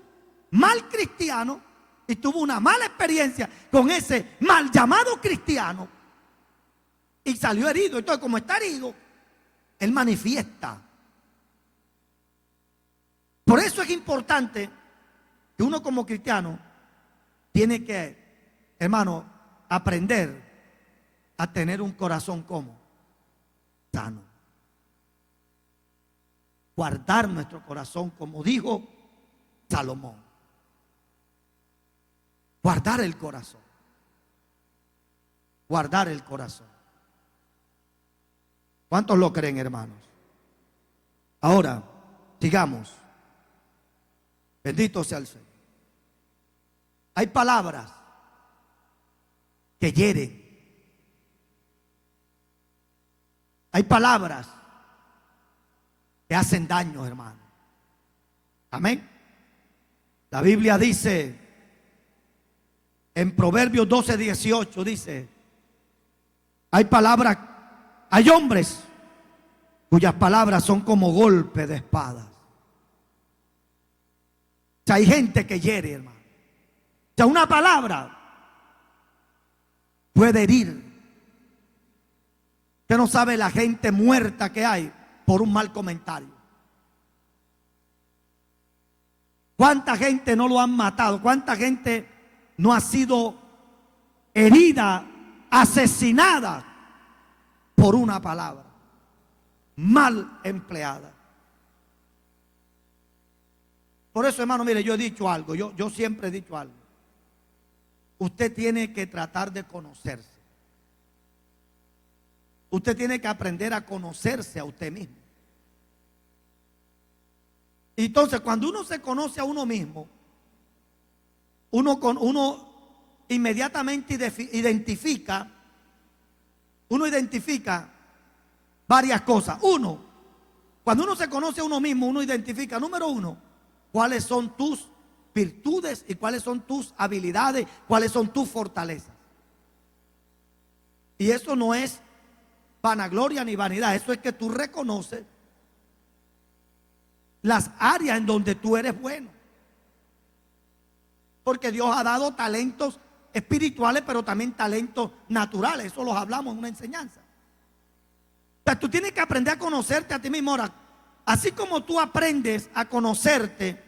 mal cristiano y tuvo una mala experiencia con ese mal llamado cristiano y salió herido. Entonces, como está herido, él manifiesta. Por eso es importante que uno como cristiano tiene que, hermano, aprender a tener un corazón como sano. Guardar nuestro corazón, como dijo Salomón. Guardar el corazón. Guardar el corazón. ¿Cuántos lo creen, hermanos? Ahora, sigamos. Bendito sea el Señor. Hay palabras que hieren. Hay palabras que hacen daño, hermano. Amén. La Biblia dice en Proverbios 12:18, dice, hay palabras, hay hombres cuyas palabras son como golpe de espadas. O sea, hay gente que hiere, hermano. O sea, una palabra puede herir. Usted no sabe la gente muerta que hay por un mal comentario. ¿Cuánta gente no lo han matado? ¿Cuánta gente no ha sido herida, asesinada por una palabra mal empleada? Por eso, hermano, mire, yo he dicho algo, yo siempre he dicho algo. Usted tiene que tratar de conocerse. Usted tiene que aprender a conocerse a usted mismo. Entonces, cuando uno se conoce a uno mismo, uno inmediatamente identifica varias cosas. Uno, cuando uno se conoce a uno mismo, uno identifica, número uno, cuáles son tus virtudes y cuáles son tus habilidades, cuáles son tus fortalezas. Y eso no es vanagloria ni vanidad, eso es que tú reconoces las áreas en donde tú eres bueno. Porque Dios ha dado talentos espirituales, pero también talentos naturales. Eso los hablamos en una enseñanza. O sea, tú tienes que aprender a conocerte a ti mismo. Ahora, así como tú aprendes a conocerte,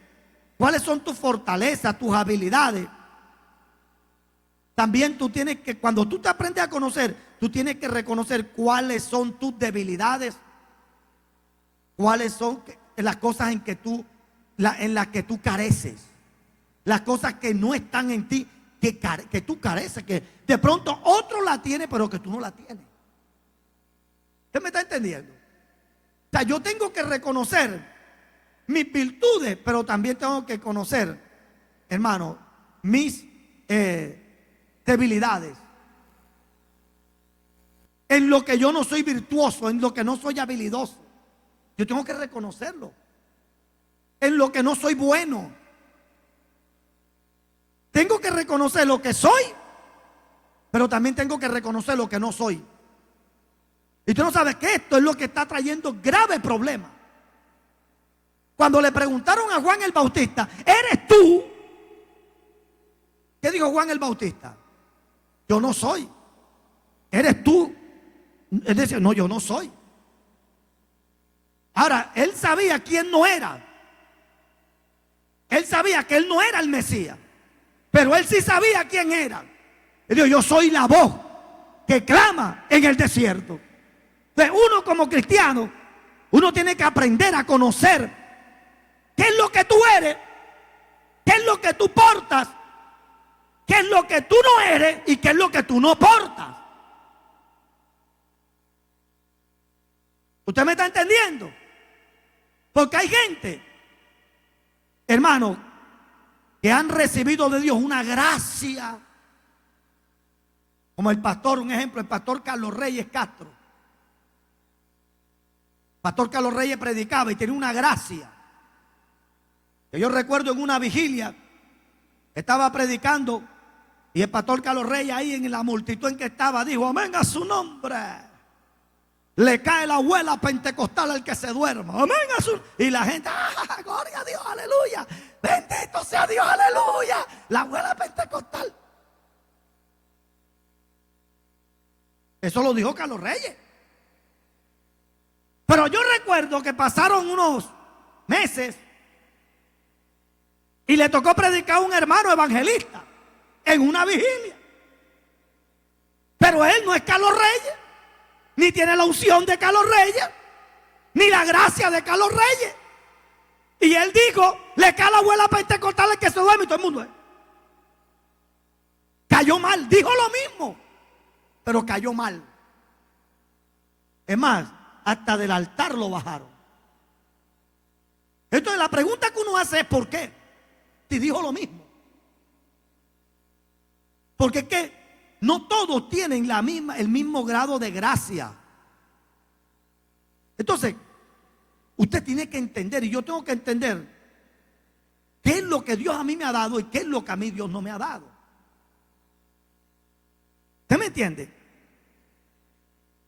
cuáles son tus fortalezas, tus habilidades, también tú tienes que, cuando tú te aprendes a conocer, tú tienes que reconocer cuáles son tus debilidades, cuáles son las cosas en las que tú careces, las cosas que no están en ti, que tú careces, que de pronto otro la tiene, pero que tú no la tienes. ¿Usted me está entendiendo? O sea, yo tengo que reconocer mis virtudes, pero también tengo que conocer, hermano, mis debilidades. En lo que yo no soy virtuoso, en lo que no soy habilidoso, yo tengo que reconocerlo. En lo que no soy bueno, tengo que reconocer lo que soy, pero también tengo que reconocer lo que no soy. Y tú no sabes que esto es lo que está trayendo graves problemas. Cuando le preguntaron a Juan el Bautista, ¿eres tú? ¿Qué dijo Juan el Bautista? Yo no soy. ¿Eres tú? Él decía, no, yo no soy. Ahora, él sabía quién no era. Él sabía que él no era el Mesías, pero él sí sabía quién era. Él dijo, yo soy la voz que clama en el desierto. Entonces, uno como cristiano, uno tiene que aprender a conocer qué es lo que tú eres, qué es lo que tú portas, qué es lo que tú no eres y qué es lo que tú no portas. ¿Usted me está entendiendo? Porque hay gente, hermano, que han recibido de Dios una gracia, como el pastor, un ejemplo, el pastor Carlos Reyes Castro. El pastor Carlos Reyes predicaba y tenía una gracia. Que yo recuerdo en una vigilia, estaba predicando y el pastor Carlos Reyes ahí en la multitud en que estaba, dijo, amén a su nombre. Le cae la abuela pentecostal al que se duerma. Amén a su... Y la gente, gloria a Dios, aleluya. Bendito sea Dios, aleluya. La abuela pentecostal. Eso lo dijo Carlos Reyes. Pero yo recuerdo que pasaron unos meses y le tocó predicar a un hermano evangelista en una vigilia. Pero él no es Carlos Reyes, ni tiene la unción de Carlos Reyes, ni la gracia de Carlos Reyes. Y él dijo, le cae a la abuela pentecostal el que se duerme y todo el mundo. Cayó mal, dijo lo mismo, pero cayó mal. Es más, hasta del altar lo bajaron. Entonces la pregunta que uno hace es ¿por qué? Si dijo lo mismo. Porque es que no todos tienen el mismo grado de gracia. Entonces, usted tiene que entender, y yo tengo que entender, qué es lo que Dios a mí me ha dado y qué es lo que a mí Dios no me ha dado. ¿Usted me entiende?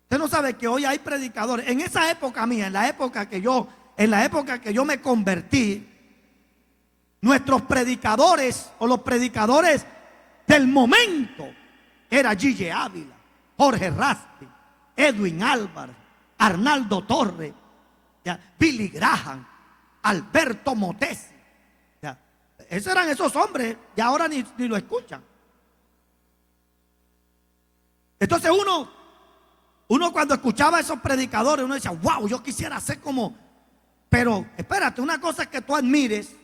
Usted no sabe que hoy hay predicadores. En esa época mía, en la época que yo me convertí, nuestros predicadores o los predicadores del momento era Gille Ávila, Jorge Raspi, Edwin Álvarez, Arnaldo Torres, Billy Graham, Alberto Motesi. Esos eran esos hombres y ahora ni lo escuchan. Entonces uno cuando escuchaba a esos predicadores, uno decía, wow, yo quisiera ser como... Pero espérate, una cosa es que tú admires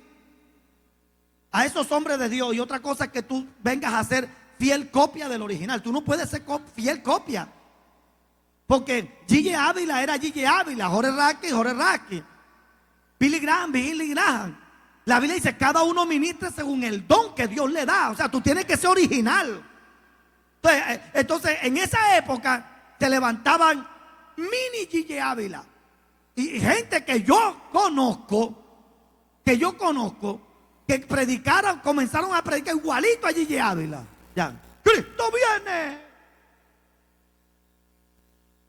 a esos hombres de Dios y otra cosa es que tú vengas a ser fiel copia del original. Tú no puedes ser fiel copia. Porque Gille Ávila era Gille Ávila, Jorge Rasky, Billy Graham. La Biblia dice, cada uno ministra según el don que Dios le da. O sea, tú tienes que ser original. Entonces en esa época se levantaban mini Gille Ávila. Y gente que yo conozco, que comenzaron a predicar igualito a Gille Ávila. Ya, Cristo viene.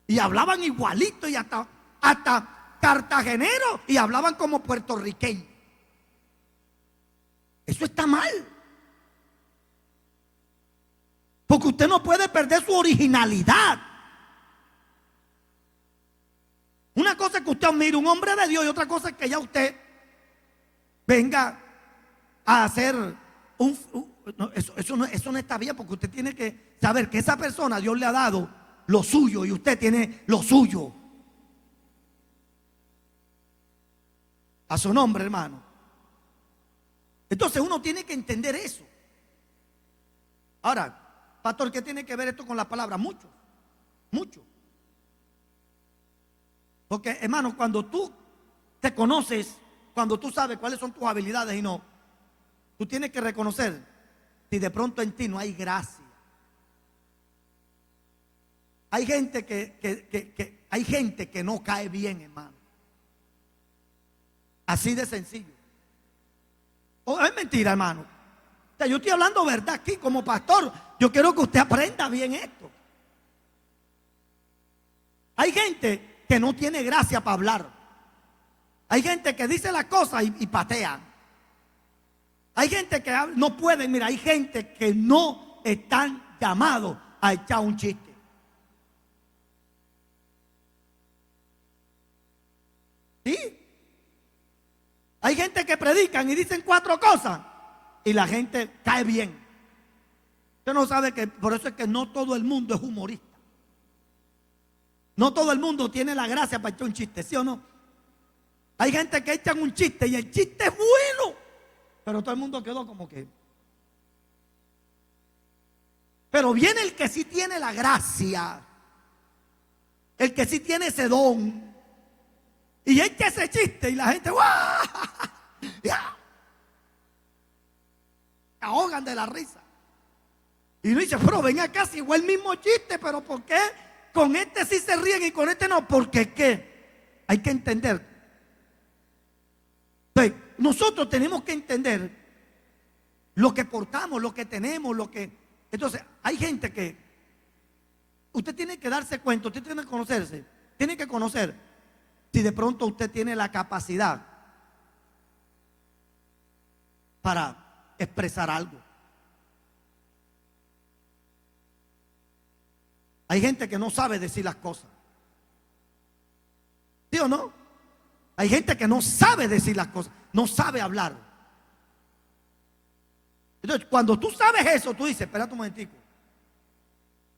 Y hablaban igualito y hasta cartagenero y hablaban como puertorriqueños. Eso está mal. Porque usted no puede perder su originalidad. Una cosa es que usted admire un hombre de Dios y otra cosa es que ya usted venga a hacer eso no está bien, porque usted tiene que saber que esa persona Dios le ha dado lo suyo y usted tiene lo suyo. A su nombre, hermano. Entonces uno tiene que entender eso. Ahora, pastor, ¿qué tiene que ver esto con la palabra? Mucho. Porque, hermano, cuando tú te conoces, cuando tú sabes cuáles son tus habilidades y no, tú tienes que reconocer si de pronto en ti no hay gracia. Hay gente hay gente que no cae bien, hermano. Así de sencillo. Oh, es mentira, hermano. O sea, yo estoy hablando verdad aquí como pastor. Yo quiero que usted aprenda bien esto. Hay gente que no tiene gracia para hablar. Hay gente que dice las cosas y patean. Hay gente que no puede. Mira, hay gente que no están llamados a echar un chiste. ¿Sí? Hay gente que predican y dicen 4 cosas y la gente cae bien. Usted no sabe que por eso es que no todo el mundo es humorista. No todo el mundo tiene la gracia para echar un chiste, ¿sí o no? Hay gente que echan un chiste y el chiste es bueno, pero todo el mundo quedó como que. Pero viene el que sí tiene la gracia, el que sí tiene ese don, y echa ese chiste y la gente ¡guau! ¡Ya! Se ahogan de la risa. Y uno dice, pero ven acá, si fue el mismo chiste, pero ¿por qué con este sí se ríen y con este no? Porque es que hay que entender. Entonces, nosotros tenemos que entender lo que portamos, lo que tenemos, lo que. Entonces, hay gente que usted tiene que darse cuenta, usted tiene que conocerse, tiene que conocer si de pronto usted tiene la capacidad para expresar algo. Hay gente que no sabe decir las cosas. ¿Sí o no? Hay gente que no sabe decir las cosas, no sabe hablar. Entonces, cuando tú sabes eso, tú dices, espérate un momentico.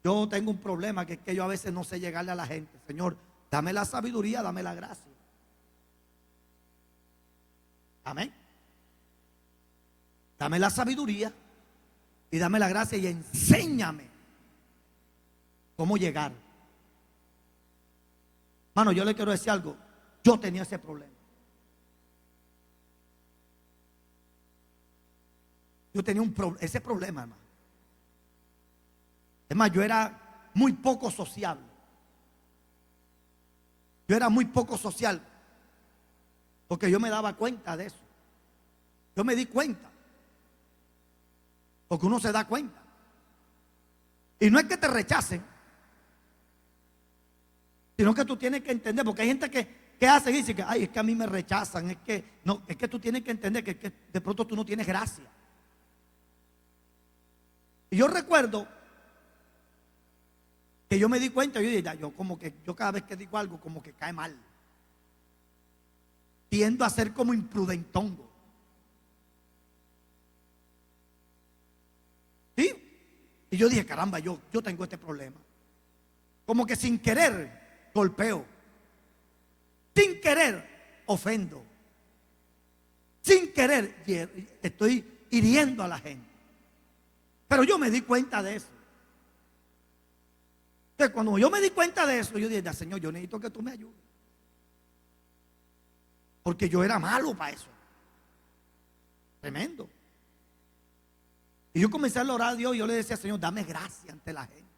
Yo tengo un problema que es que yo a veces no sé llegarle a la gente. Señor, dame la sabiduría, dame la gracia. Amén. Dame la sabiduría y dame la gracia y enséñame cómo llegar. Mano, yo le quiero decir algo. Yo tenía ese problema. Yo tenía ese problema, hermano. Es más, yo era muy poco sociable. Yo era muy poco social. Porque yo me daba cuenta de eso. Yo me di cuenta. Porque uno se da cuenta. Y no es que te rechacen, sino que tú tienes que entender. Porque hay gente que hace y dice que, ay, es que a mí me rechazan. Es que no, es que tú tienes que entender que de pronto tú no tienes gracia. Y yo recuerdo que yo me di cuenta, yo como que yo cada vez que digo algo como que cae mal. Tiendo a ser como imprudentongo. ¿Sí? Y yo dije, caramba, yo tengo este problema. Como que sin querer golpeo. Sin querer ofendo. Sin querer estoy hiriendo a la gente. Pero yo me di cuenta de eso. Entonces, cuando yo me di cuenta de eso, yo dije, Señor, yo necesito que tú me ayudes. Porque yo era malo para eso. Tremendo. Y yo comencé a orar a Dios y yo le decía, Señor, dame gracia ante la gente.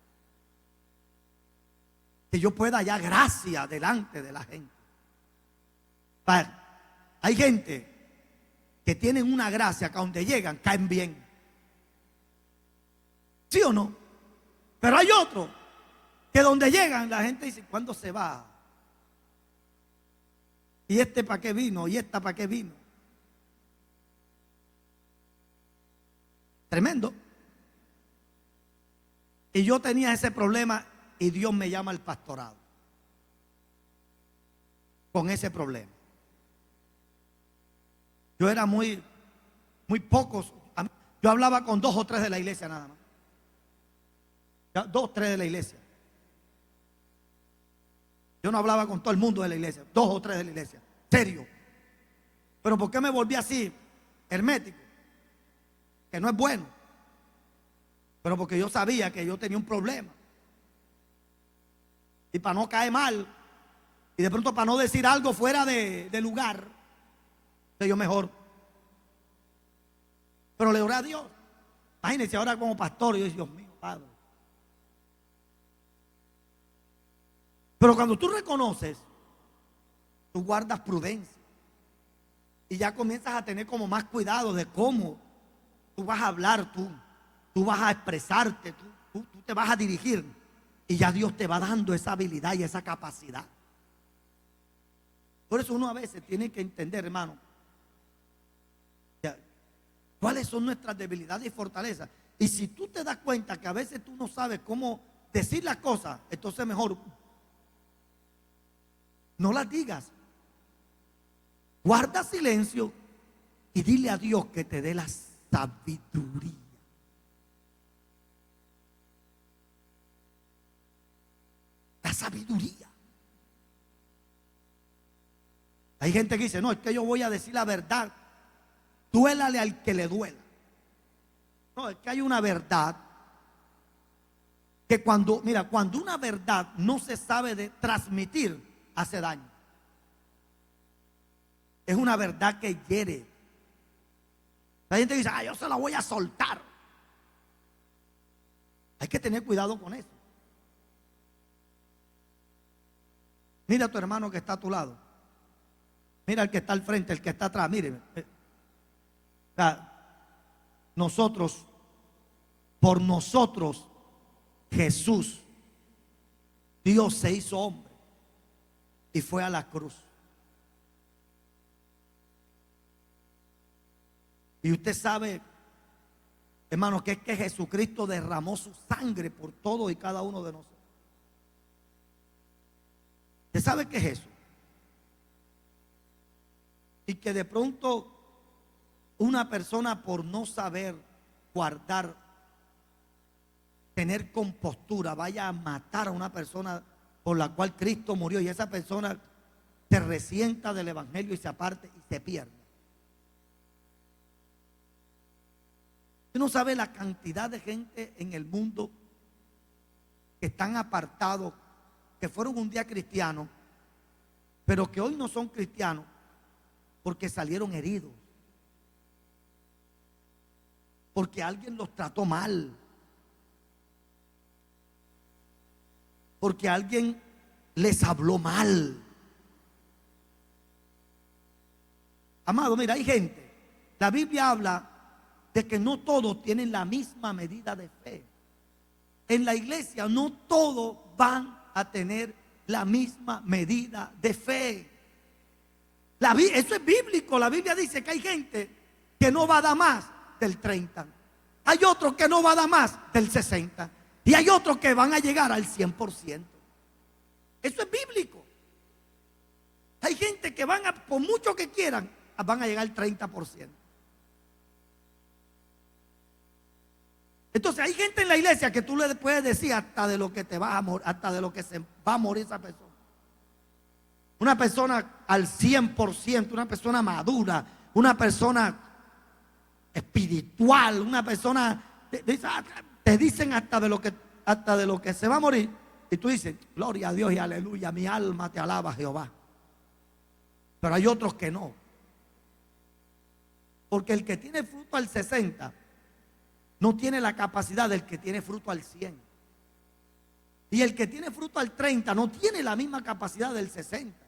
Que yo pueda hallar gracia delante de la gente. Hay gente que tienen una gracia que a donde llegan caen bien. ¿Sí o no? Pero hay otros que donde llegan la gente dice, ¿cuándo se va? ¿Y este para qué vino? ¿Y esta para qué vino? Tremendo. Y yo tenía ese problema y Dios me llama al pastorado con ese problema. Yo era muy pocos. Yo hablaba con 2 o 3 de la iglesia nada más. 2 o 3 de la iglesia. Yo no hablaba con todo el mundo de la iglesia. 2 o 3 de la iglesia. Serio. Pero ¿por qué me volví así? Hermético. Que no es bueno. Pero porque yo sabía que yo tenía un problema. Y para no caer mal, Y de pronto, para no decir algo fuera de lugar, yo mejor. Pero le oré a Dios. Imagínense ahora como pastor, yo digo, Dios mío, Padre. Pero cuando tú reconoces, tú guardas prudencia. Y ya comienzas a tener como más cuidado de cómo tú vas a hablar, tú vas a expresarte, tú te vas a dirigir. Y ya Dios te va dando esa habilidad y esa capacidad. Por eso uno a veces tiene que entender, hermano, cuáles son nuestras debilidades y fortalezas. Y si tú te das cuenta que a veces tú no sabes cómo decir las cosas, entonces mejor no las digas. Guarda silencio y dile a Dios que te dé la sabiduría. La sabiduría. Hay gente que dice, no, es que yo voy a decir la verdad, duélale al que le duela. No, es que hay una verdad que cuando una verdad no se sabe de transmitir, hace daño. Es una verdad que hiere. La gente dice, yo se la voy a soltar. Hay que tener cuidado con eso. Mira a tu hermano que está a tu lado. Mira al que está al frente, el que está atrás. Mire. Nosotros, por nosotros, Jesús, Dios se hizo hombre y fue a la cruz. Y usted sabe, hermano, que es que Jesucristo derramó su sangre por todo y cada uno de nosotros. ¿Usted sabe qué es eso? Y que de pronto una persona, por no saber guardar, tener compostura, vaya a matar a una persona por la cual Cristo murió, y esa persona se resienta del evangelio y se aparte y se pierde. Usted no sabe la cantidad de gente en el mundo que están apartados, que fueron un día cristianos, pero que hoy no son cristianos porque salieron heridos, porque alguien los trató mal, porque alguien les habló mal. Amado, mira, hay gente, la Biblia habla de que no todos tienen la misma medida de fe. En la iglesia no todos van a tener la misma medida de fe. Eso es bíblico. La Biblia dice que hay gente que no va a dar más del 30. Hay otros que no va a dar más del 60. Y hay otros que van a llegar al 100%. Eso es bíblico. Hay gente que van a, por mucho que quieran, van a llegar al 30%. Entonces hay gente en la iglesia que tú le puedes decir hasta de lo que te vas a morir, hasta de lo que se va a morir esa persona. Una persona al 100%, una persona madura, una persona espiritual, una persona te dicen hasta de lo que se va a morir, y tú dices, gloria a Dios y aleluya, mi alma te alaba, Jehová. Pero hay otros que no. Porque el que tiene fruto al 60 no tiene la capacidad del que tiene fruto al 100. Y el que tiene fruto al 30 no tiene la misma capacidad del 60.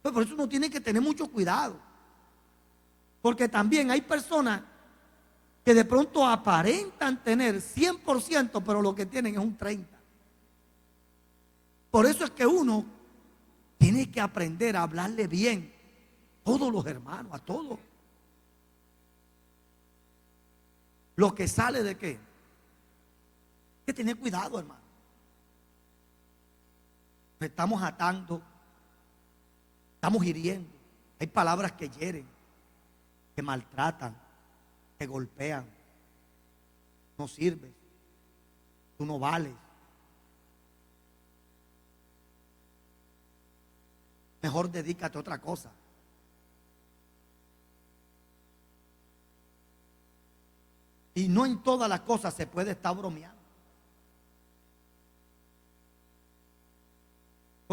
Pues por eso uno tiene que tener mucho cuidado. Porque también hay personas que de pronto aparentan tener 100%, pero lo que tienen es un 30%. Por eso es que uno tiene que aprender a hablarle bien a todos los hermanos, a todos. Lo que sale de qué. Hay que tener cuidado, hermano. Nos estamos atando, estamos hiriendo. Hay palabras que hieren, que maltratan, que golpean. No sirves, tú no vales. Mejor dedícate a otra cosa. Y no en todas las cosas se puede estar bromeando.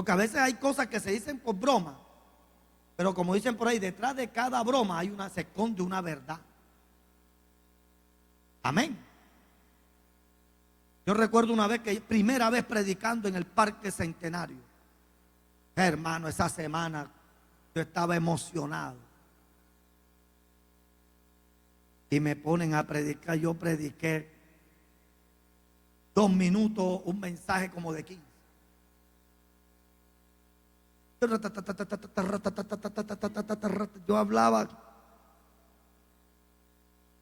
Porque a veces hay cosas que se dicen por broma, pero como dicen por ahí, detrás de cada broma se esconde una verdad. Amén. Yo recuerdo una vez primera vez predicando en el Parque Centenario. Hermano, esa semana yo estaba emocionado. Y me ponen a predicar. Yo prediqué 2 minutos, un mensaje como de 15. Yo hablaba,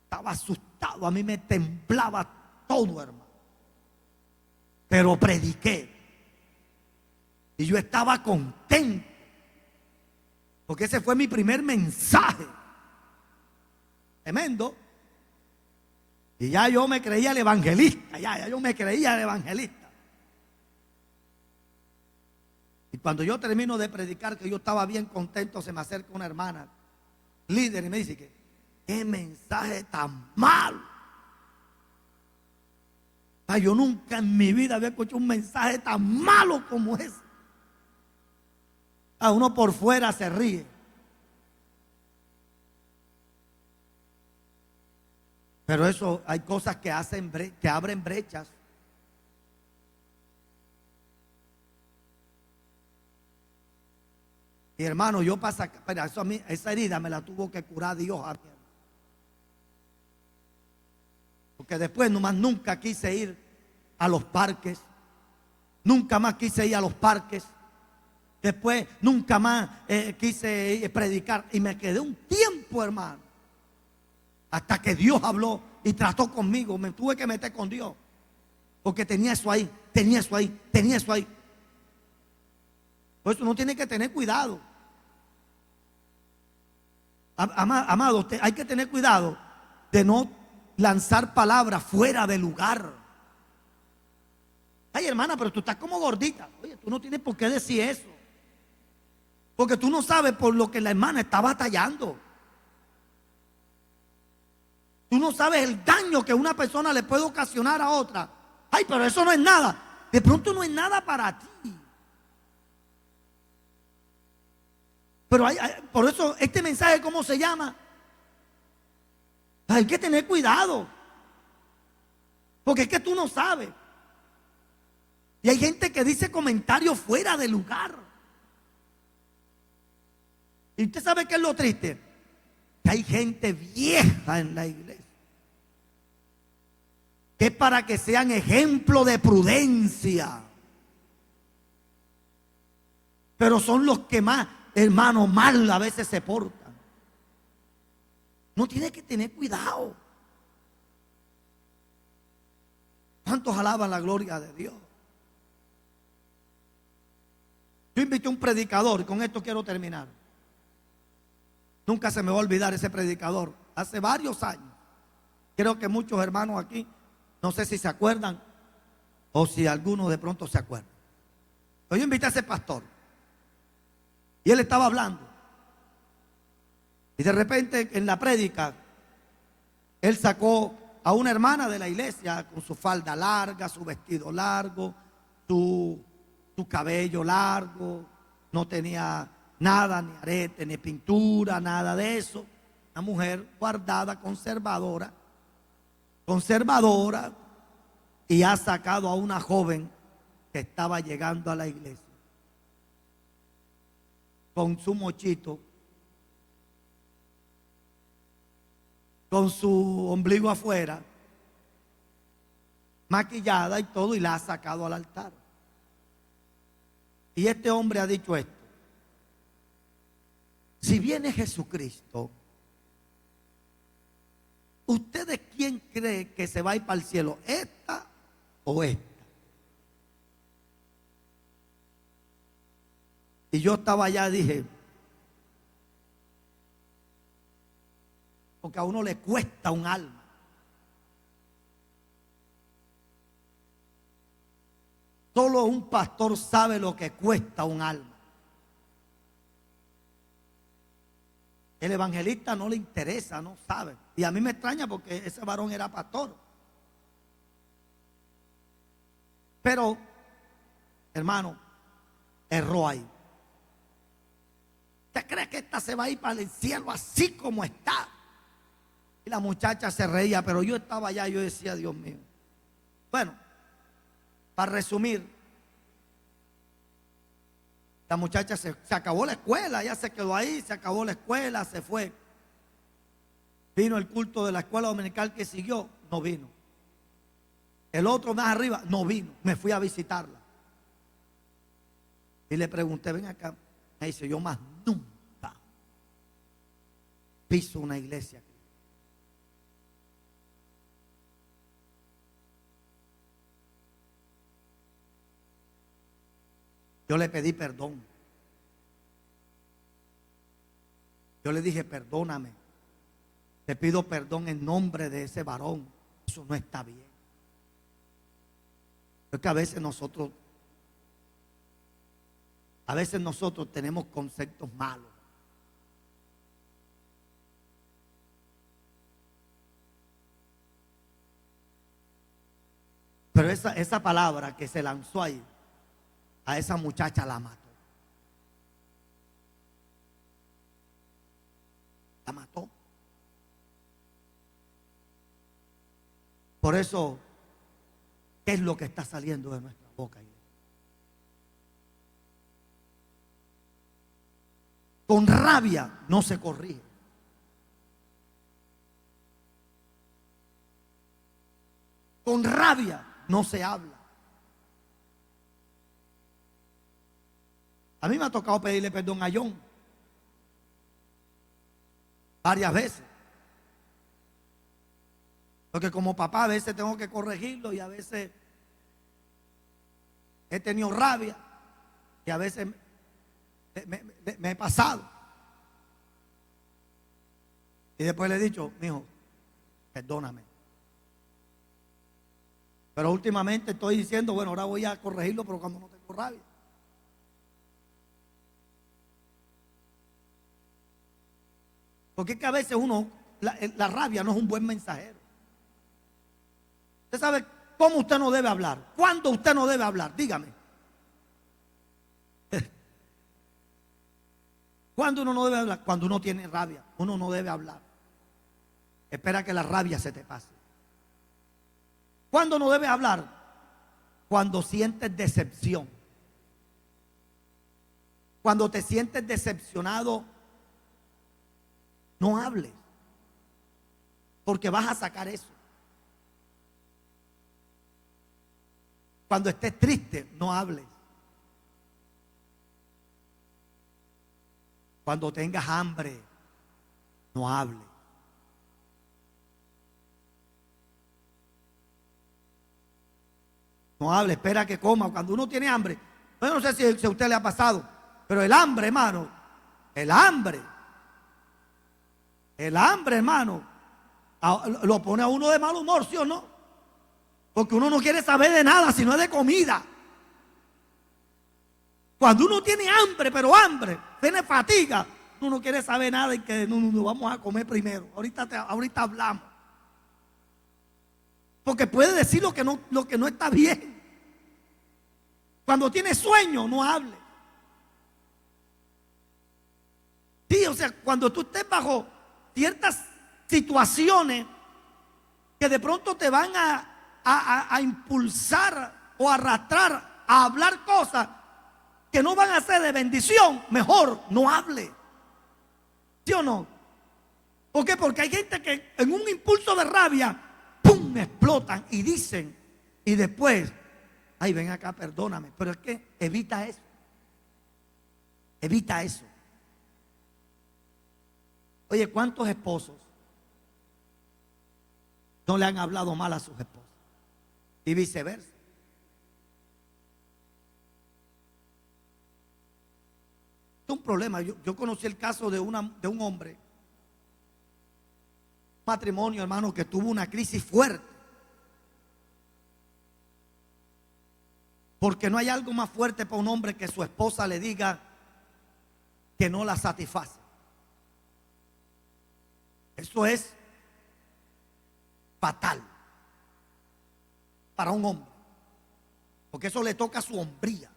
estaba asustado, a mí me temblaba todo, hermano. Pero prediqué. Y yo estaba contento. Porque ese fue mi primer mensaje. Tremendo. Y ya yo me creía el evangelista. Ya yo me creía el evangelista. Y cuando yo termino de predicar, que yo estaba bien contento, se me acerca una hermana líder y me dice que qué mensaje tan malo. Yo nunca en mi vida había escuchado un mensaje tan malo como ese. A uno por fuera se ríe. Pero eso, hay cosas que abren brechas. Y hermano, yo pero eso a mí, esa herida me la tuvo que curar Dios a mí. Porque después nomás nunca quise ir a los parques. Nunca más quise ir a los parques. Después nunca más quise predicar. Y me quedé un tiempo, hermano. Hasta que Dios habló y trató conmigo. Me tuve que meter con Dios. Porque tenía eso ahí, tenía eso ahí, tenía eso ahí. Por eso uno tiene que tener cuidado. Amado, hay que tener cuidado de no lanzar palabras fuera de lugar. Ay, hermana, pero tú estás como gordita. Oye, tú no tienes por qué decir eso. Porque tú no sabes por lo que la hermana está batallando. Tú no sabes el daño que una persona le puede ocasionar a otra. Ay, pero eso no es nada. De pronto no es nada para ti. Pero por eso este mensaje, ¿cómo se llama? Hay que tener cuidado. Porque es que tú no sabes. Y hay gente que dice comentarios fuera de lugar. Y usted sabe qué es lo triste. Que hay gente vieja en la iglesia. Que es para que sean ejemplo de prudencia. Pero son los que más, hermano, mal a veces se portan. No tiene que tener cuidado. ¿Cuántos alaban la gloria de Dios? Yo invité a un predicador, y con esto quiero terminar. Nunca se me va a olvidar ese predicador. Hace varios años. Creo que muchos hermanos aquí, no sé si se acuerdan o si algunos de pronto se acuerdan. Pero yo invité a ese pastor. Y él estaba hablando. Y de repente en la prédica, él sacó a una hermana de la iglesia con su falda larga, su vestido largo, su cabello largo, no tenía nada, ni arete, ni pintura, nada de eso. Una mujer guardada, conservadora, y ha sacado a una joven que estaba llegando a la iglesia con su mochito, con su ombligo afuera, maquillada y todo, y la ha sacado al altar. Y este hombre ha dicho esto: si viene Jesucristo, ¿ustedes quién cree que se va a ir para el cielo? ¿Esta o esta? Y yo estaba allá y dije, porque a uno le cuesta un alma. Solo un pastor sabe lo que cuesta un alma. El evangelista no le interesa, no sabe. Y a mí me extraña porque ese varón era pastor. Pero, hermano, erró ahí. ¿Usted cree que esta se va a ir para el cielo así como está? Y la muchacha se reía, pero yo estaba allá, yo decía, Dios mío. Bueno, para resumir, la muchacha se acabó la escuela, ella se quedó ahí, se acabó la escuela, se fue. Vino el culto de la escuela dominical que siguió, no vino. El otro más arriba, no vino, me fui a visitarla. Y le pregunté, ven acá. Me dice, yo más nunca piso una iglesia. Yo le pedí perdón. Yo le dije, perdóname. Te pido perdón en nombre de ese varón. Eso no está bien. Es que a veces nosotros tenemos conceptos malos. Pero esa palabra que se lanzó ahí, a esa muchacha la mató. La mató. Por eso, ¿qué es lo que está saliendo de nuestra boca? Con rabia no se corrige. Con rabia no se habla. A mí me ha tocado pedirle perdón a John varias veces. Porque como papá a veces tengo que corregirlo y a veces he tenido rabia y a veces me he pasado. Y después le he dicho, mijo, perdóname. Pero últimamente estoy diciendo, bueno, ahora voy a corregirlo, pero cuando no tengo rabia. Porque es que a veces la rabia no es un buen mensajero. Usted sabe cómo usted no debe hablar, cuándo usted no debe hablar, dígame. ¿Cuándo uno no debe hablar? Cuando uno tiene rabia, uno no debe hablar. Espera que la rabia se te pase. ¿Cuándo no debe hablar? Cuando sientes decepción. Cuando te sientes decepcionado, no hables, porque vas a sacar eso. Cuando estés triste, no hables. Cuando tengas hambre, no hables. No hable, espera que coma. Cuando uno tiene hambre, yo no sé si a usted le ha pasado, pero el hambre, hermano, hermano, lo pone a uno de mal humor, ¿sí o no? Porque uno no quiere saber de nada, sino de comida. Cuando uno tiene hambre, pero hambre, tiene fatiga, uno no quiere saber nada y que no vamos a comer primero. Ahorita hablamos. Porque puede decir lo que no está bien. Cuando tiene sueño, no hable. Sí, o sea, cuando tú estés bajo ciertas situaciones que de pronto te van a impulsar o arrastrar a hablar cosas que no van a ser de bendición, mejor no hable. ¿Sí o no? ¿Por qué? Porque hay gente que en un impulso de rabia, ¡pum!, explotan y dicen, y después, ay, ven acá, perdóname, pero es que evita eso. Evita eso. Oye, ¿cuántos esposos no le han hablado mal a sus esposas? Y viceversa. Es un problema. Yo conocí el caso de un hombre, matrimonio, hermano, que tuvo una crisis fuerte. Porque no hay algo más fuerte para un hombre que su esposa le diga que no la satisface. Eso es fatal para un hombre, porque eso le toca su hombría.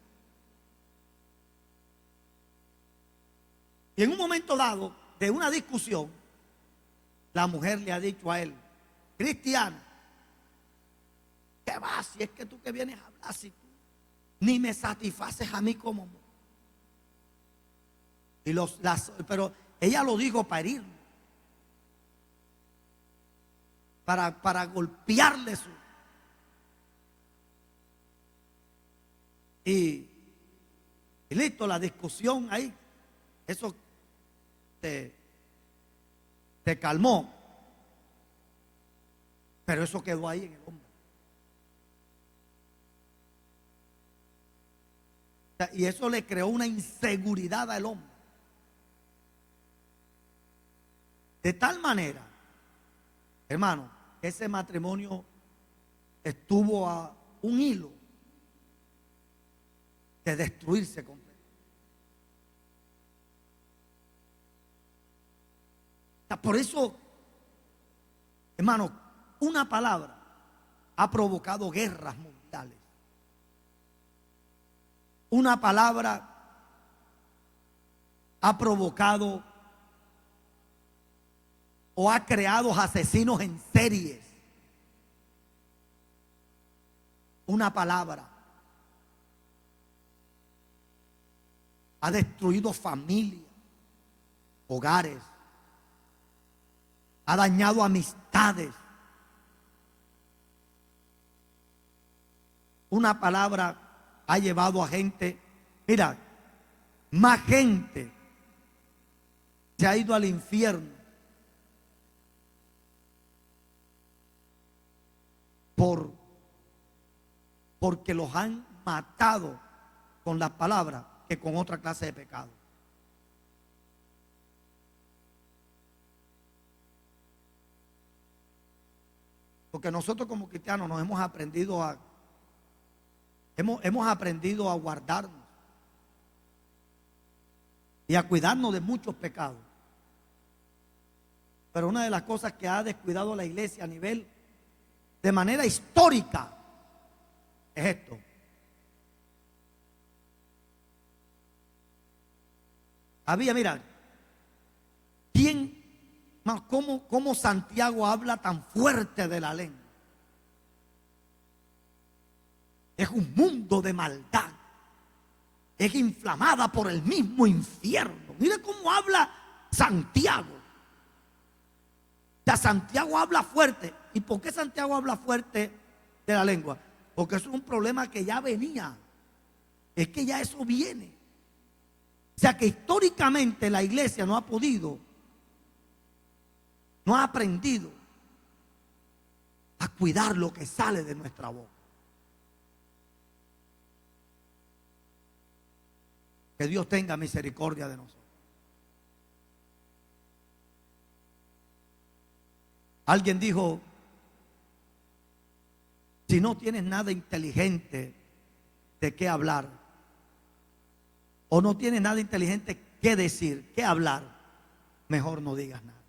Y en un momento dado de una discusión, la mujer le ha dicho a él: cristiano, ¿qué va? Si es que tú que vienes a hablar, si tú ni me satisfaces a mí como mujer. Pero ella lo dijo para herirlo, para golpearle y listo, la discusión ahí, eso te calmó, pero eso quedó ahí en el hombre. Y eso le creó una inseguridad al hombre. De tal manera, hermano, ese matrimonio estuvo a un hilo de destruirse completamente. Por eso, hermano, una palabra ha provocado guerras mundiales. Una palabra ha provocado o ha creado asesinos en series. Una palabra ha destruido familias, hogares, ha dañado amistades. Una palabra ha llevado a gente, mira, más gente se ha ido al infierno porque los han matado con las palabras que con otra clase de pecado. Porque nosotros como cristianos nos hemos aprendido hemos aprendido a guardarnos y a cuidarnos de muchos pecados. Pero una de las cosas que ha descuidado la iglesia a nivel de manera histórica es esto: mira, ¿cómo Santiago habla tan fuerte de la lengua? Es un mundo de maldad, es inflamada por el mismo infierno. Mire cómo habla Santiago. Ya Santiago habla fuerte. ¿Y por qué Santiago habla fuerte de la lengua? Porque eso es un problema que ya venía. Es que ya eso viene. O sea que históricamente la iglesia no ha aprendido a cuidar lo que sale de nuestra boca. Que Dios tenga misericordia de nosotros. Alguien dijo: si no tienes nada inteligente de qué hablar, o no tienes nada inteligente que decir, que hablar, mejor no digas nada.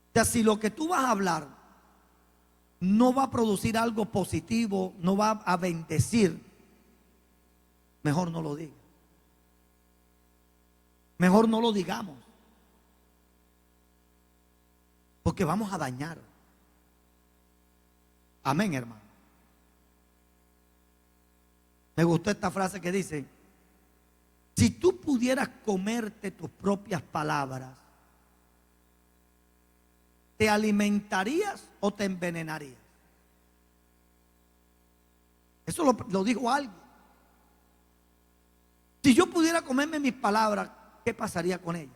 O sea, si lo que tú vas a hablar no va a producir algo positivo, no va a bendecir, mejor no lo digas. Mejor no lo digamos, porque vamos a dañar. Amén, hermano. Me gustó esta frase que dice: si tú pudieras comerte tus propias palabras, ¿te alimentarías o te envenenarías? Eso lo dijo alguien. Si yo pudiera comerme mis palabras, ¿qué pasaría con ellas?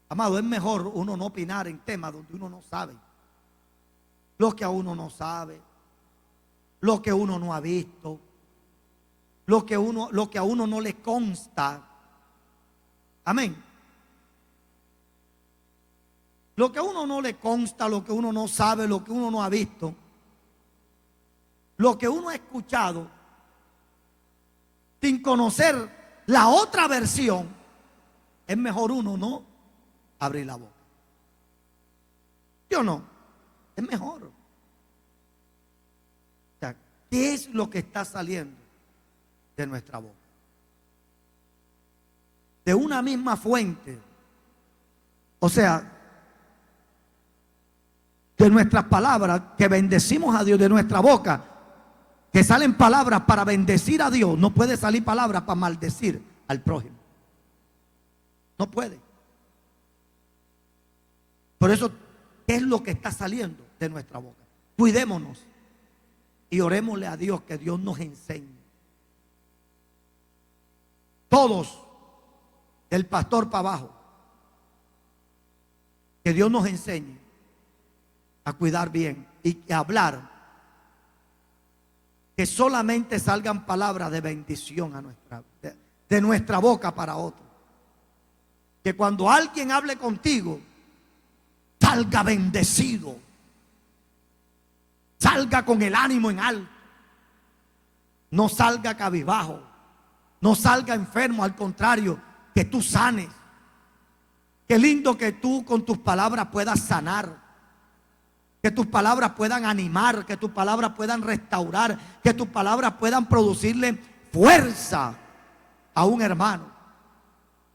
Amado, es mejor uno no opinar en temas donde uno no sabe. Lo que a uno no sabe, lo que uno no ha visto, lo que a uno no le consta. Amén. Lo que a uno no le consta, lo que uno no sabe, lo que uno no ha visto, lo que uno ha escuchado, sin conocer la otra versión, es mejor uno no abrir la boca. ¿Sí o no? Es mejor. ¿Qué es lo que está saliendo de nuestra boca? De una misma fuente. O sea, de nuestras palabras que bendecimos a Dios, de nuestra boca, que salen palabras para bendecir a Dios, no puede salir palabras para maldecir al prójimo. No puede. Por eso, ¿qué es lo que está saliendo de nuestra boca? Cuidémonos y orémosle a Dios, que Dios nos enseñe. Todos, del pastor para abajo, que Dios nos enseñe a cuidar bien y a hablar, que solamente salgan palabras de bendición a de nuestra boca para otro. Que cuando alguien hable contigo, salga bendecido, salga con el ánimo en alto, no salga cabizbajo, no salga enfermo, al contrario, que tú sanes. Qué lindo que tú con tus palabras puedas sanar, que tus palabras puedan animar, que tus palabras puedan restaurar, que tus palabras puedan producirle fuerza a un hermano.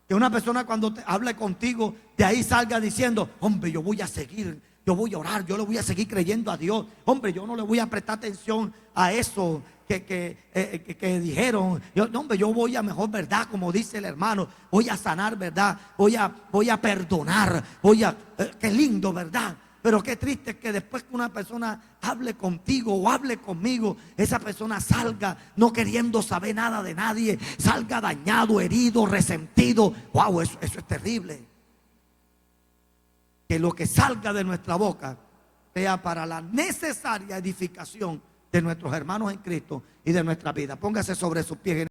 Que una persona cuando te hable contigo, de ahí salga diciendo: hombre, yo voy a seguir, yo voy a orar, yo le voy a seguir creyendo a Dios. Hombre, yo no le voy a prestar atención a eso que dijeron. No, hombre, yo voy a mejor, ¿verdad? Como dice el hermano, voy a sanar, ¿verdad? Voy a perdonar, qué lindo, ¿verdad? Pero qué triste que después que una persona hable contigo o hable conmigo, esa persona salga no queriendo saber nada de nadie, salga dañado, herido, resentido. Wow, eso es terrible. Que lo que salga de nuestra boca sea para la necesaria edificación de nuestros hermanos en Cristo y de nuestra vida. Póngase sobre sus pies.